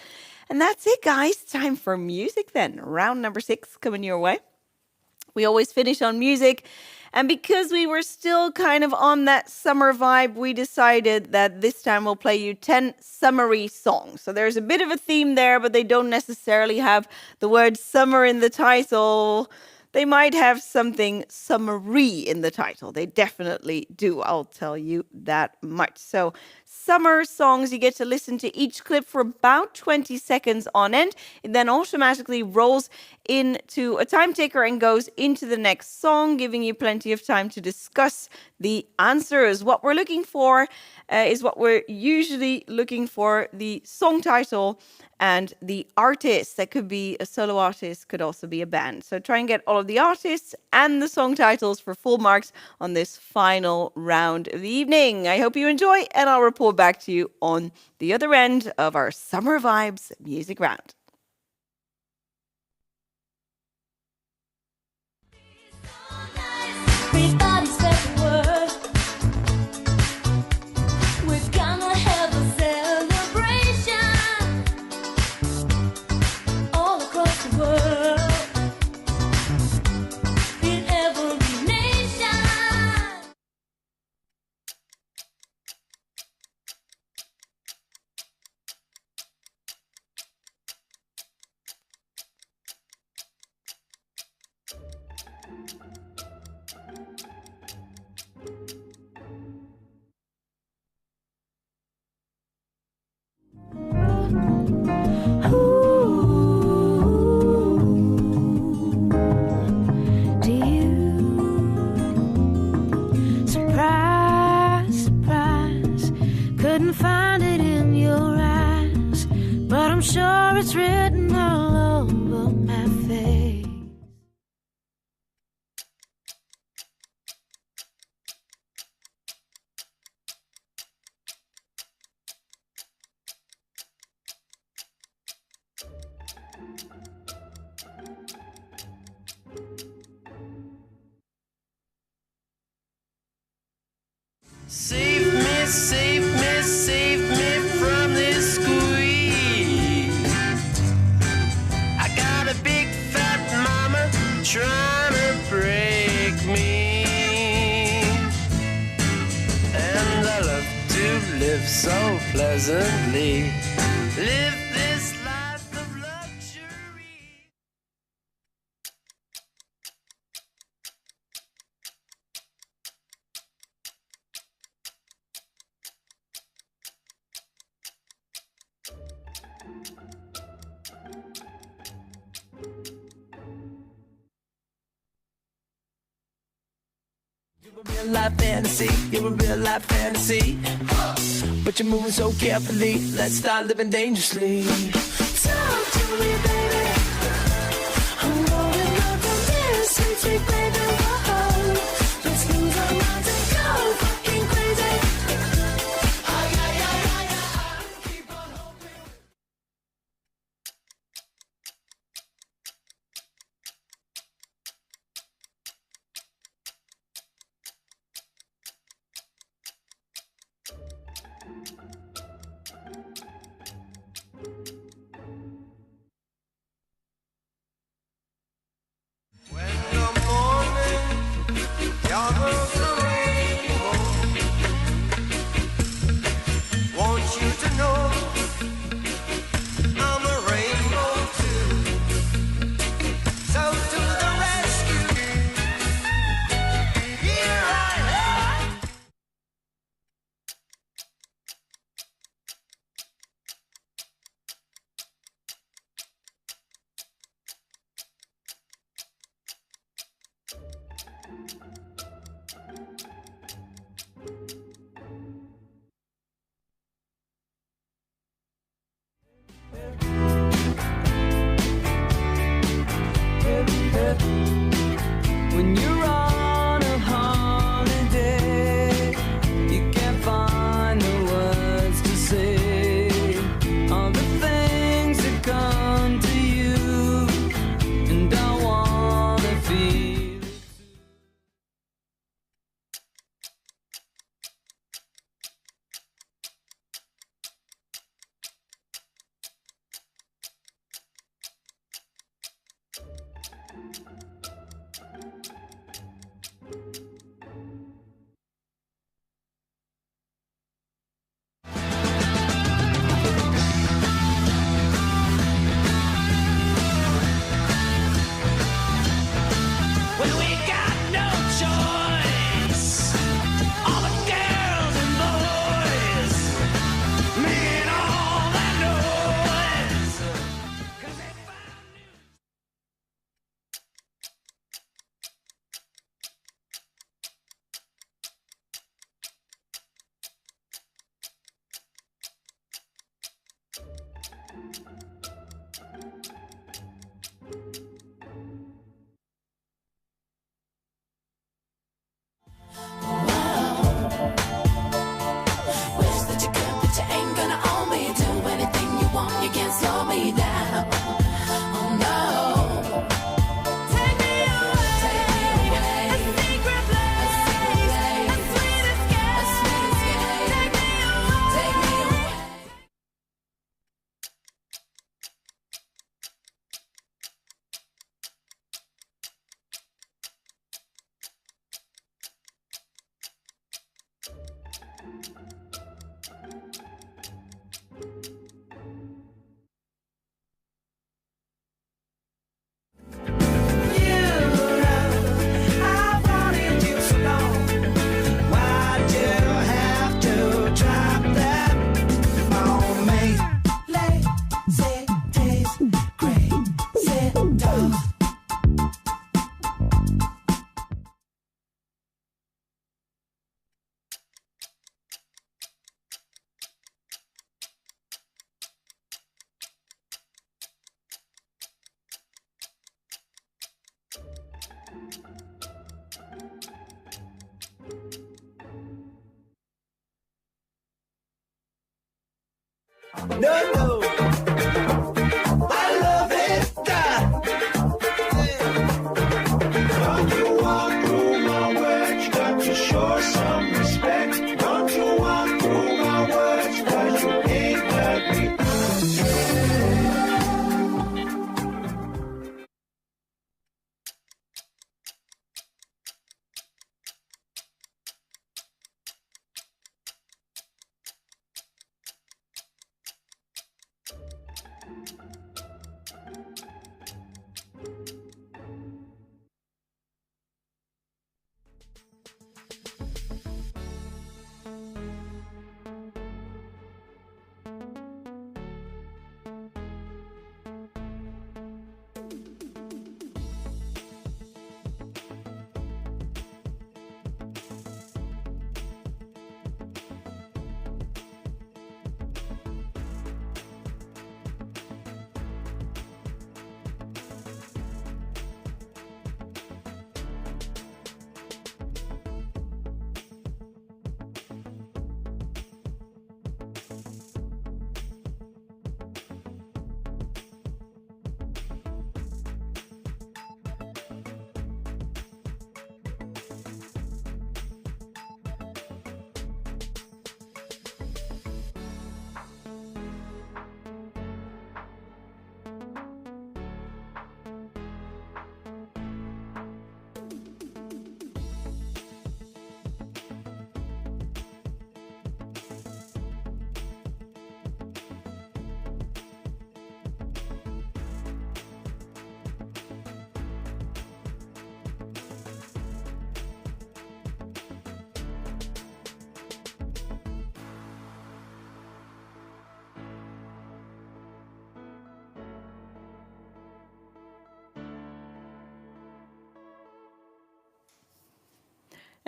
And that's it, guys. Time for music then. Round number 6 coming your way. We always finish on music. And because we were still kind of on that summer vibe, we decided that this time we'll play you 10 summery songs. So there's a bit of a theme there, but they don't necessarily have the word summer in the title. They might have something summery in the title. They definitely do. I'll tell you that much. So summer songs, you get to listen to each clip for about 20 seconds on end. It then automatically rolls into a time ticker and goes into the next song, giving you plenty of time to discuss the answers. What we're looking for is what we're usually looking for, the song title and the artist. That could be a solo artist, could also be a band. So try and get all of the artists and the song titles for full marks on this final round of the evening. I hope you enjoy, and I'll report back to you on the other end of our Summer Vibes music round. Everybody's favorite word. We're gonna have a celebration all across the world, in every nation. Do you? Surprise, surprise, couldn't find it in your eyes, but I'm sure it's written all over my face. Save me, save me, save me from this squeeze. I got a big fat mama trying to break me, and I love to live so pleasantly. Live this life of Real life fantasy, you're a real life fantasy. But you're moving so carefully, let's start living dangerously. Talk to me, baby. I'm going up on this, sweet, sweet baby. Whoa. Let's lose our minds and go fucking crazy. Ay, ay, ay, ay, ay. Keep on hoping. When the morning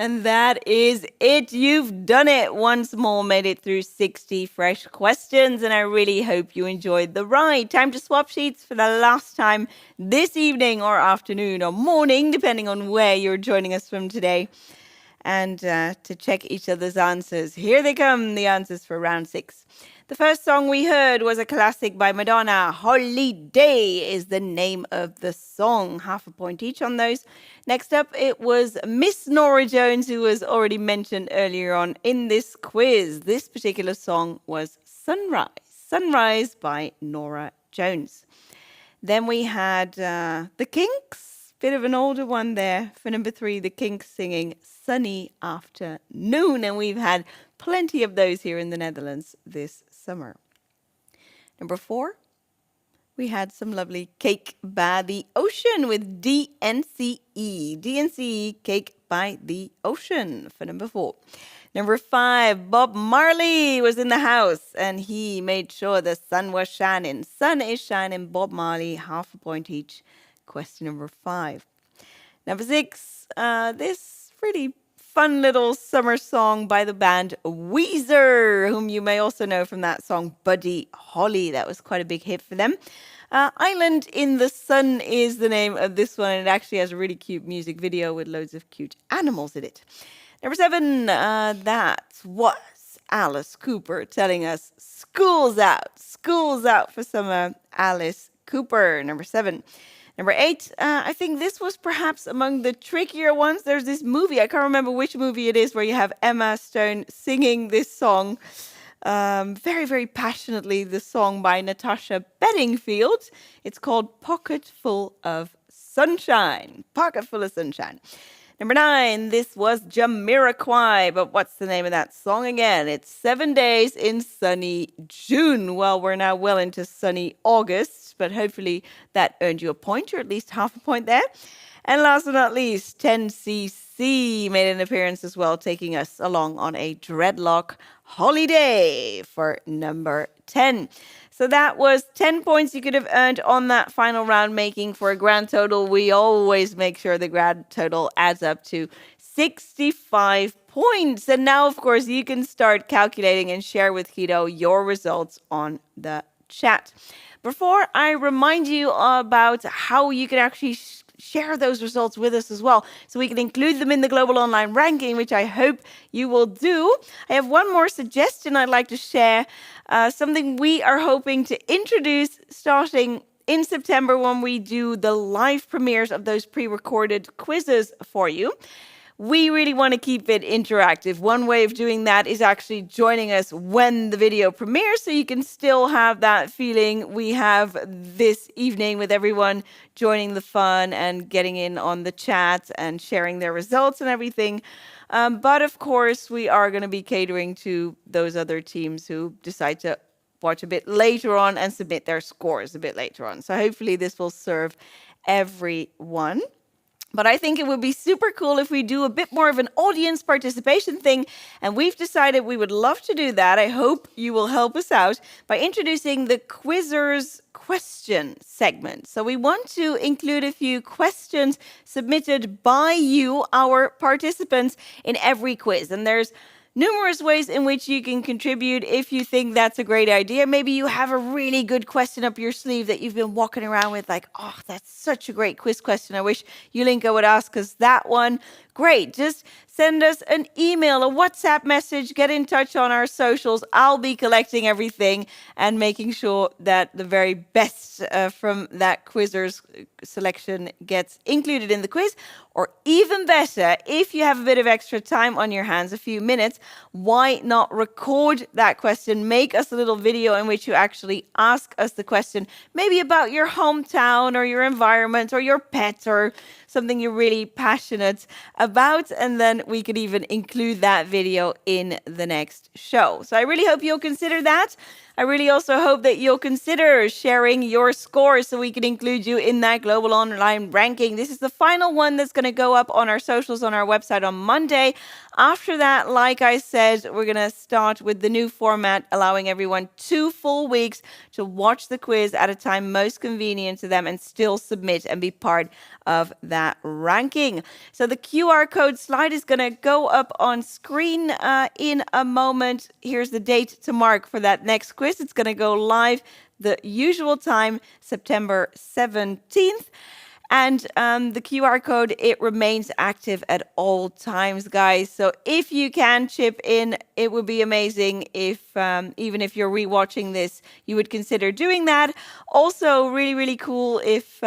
And that is it. You've done it. Once more, made it through 60 fresh questions, and I really hope you enjoyed the ride. Time to swap sheets for the last time this evening or afternoon or morning, depending on where you're joining us from today. And to check each other's answers. Here they come, the answers for round 6. The first song we heard was a classic by Madonna. Holiday is the name of the song. Half a point each on those. Next up, it was Miss Norah Jones, who was already mentioned earlier on in this quiz. This particular song was Sunrise. Sunrise by Norah Jones. Then we had the Kinks. Bit of an older one there. For number 3, the Kinks singing Sunny Afternoon. And we've had plenty of those here in the Netherlands this summer. Number 4, we had some lovely Cake by the Ocean with DNCE. DNCE, Cake by the Ocean for number 4. Number 5, Bob Marley was in the house and he made sure the sun was shining. Sun is shining, Bob Marley, half a point each. Question number 5. Number 6, this really fun little summer song by the band Weezer, whom you may also know from that song Buddy Holly. That was quite a big hit for them. Island in the Sun is the name of this one. It actually has a really cute music video with loads of cute animals in it. Number 7, that was Alice Cooper telling us school's out for summer. Alice Cooper, number 7. Number 8, I think this was perhaps among the trickier ones. There's this movie, I can't remember which movie it is, where you have Emma Stone singing this song very, very passionately, the song by Natasha Bedingfield. It's called Pocket Full of Sunshine. Pocket Full of Sunshine. Number 9, this was Jamiroquai, but what's the name of that song again? It's 7 Days in Sunny June. Well, we're now well into sunny August, but hopefully that earned you a point, or at least half a point there. And last but not least, 10cc made an appearance as well, taking us along on a dreadlock holiday for number 10. So that was 10 points you could have earned on that final round, making for a grand total. We always make sure the grand total adds up to 65 points. And now, of course, you can start calculating and share with Guido your results on the chat. Before I remind you about how you can actually share those results with us as well, so we can include them in the global online ranking, which I hope you will do. I have one more suggestion I'd like to share, something we are hoping to introduce starting in September when we do the live premieres of those pre-recorded quizzes for you. We really want to keep it interactive. One way of doing that is actually joining us when the video premieres, so you can still have that feeling we have this evening with everyone joining the fun and getting in on the chat and sharing their results and everything. But of course, we are going to be catering to those other teams who decide to watch a bit later on and submit their scores a bit later on. So hopefully this will serve everyone. But I think it would be super cool if we do a bit more of an audience participation thing. And we've decided we would love to do that. I hope you will help us out by introducing the Quizzers question segment. So we want to include a few questions submitted by you, our participants, in every quiz. And there's numerous ways in which you can contribute if you think that's a great idea. Maybe you have a really good question up your sleeve that you've been walking around with, like, oh, that's such a great quiz question. I wish Yulinka would ask us that one. Great. Just send us an email, a WhatsApp message, get in touch on our socials. I'll be collecting everything and making sure that the very best from that Quizzers selection gets included in the quiz. Or even better, if you have a bit of extra time on your hands, a few minutes, why not record that question? Make us a little video in which you actually ask us the question, maybe about your hometown or your environment or your pet or something you're really passionate about, and then we could even include that video in the next show. So I really hope you'll consider that. I really also hope that you'll consider sharing your scores so we can include you in that global online ranking. This is the final one that's going to go up on our socials on our website on Monday. After that, like I said, we're going to start with the new format, allowing everyone 2 full weeks to watch the quiz at a time most convenient to them and still submit and be part of that that ranking. So the QR code slide is going to go up on screen in a moment. Here's the date to mark for that next quiz. It's going to go live the usual time, September 17th. And the QR code, it remains active at all times, guys. So if you can chip in, it would be amazing if, even if you're rewatching this, you would consider doing that. Also, really, really cool if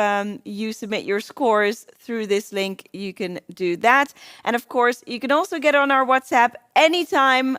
you submit your scores through this link, you can do that. And of course, you can also get on our WhatsApp anytime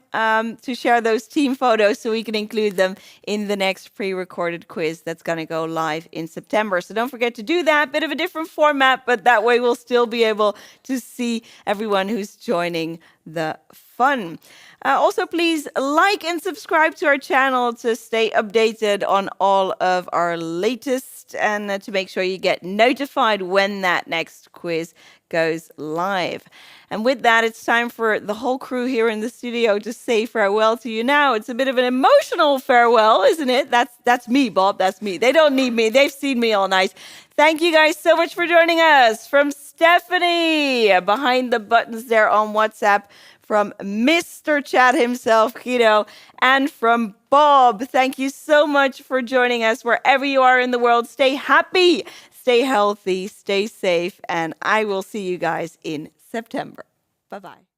to share those team photos so we can include them in the next pre-recorded quiz that's going to go live in September. So don't forget to do that. Bit of a different format, but that way we'll still be able to see everyone who's joining the fun. Also, please like and subscribe to our channel to stay updated on all of our latest and to make sure you get notified when that next quiz goes live. And with that, it's time for the whole crew here in the studio to say farewell to you now. It's a bit of an emotional farewell, isn't it? That's me, Bob. That's me. They don't need me. They've seen me all night. Thank you guys so much for joining us. From Stephanie, behind the buttons there on WhatsApp, from Mr. Chat himself, Guido, and from Bob. Thank you so much for joining us wherever you are in the world. Stay happy, stay healthy, stay safe, and I will see you guys in September. Bye-bye.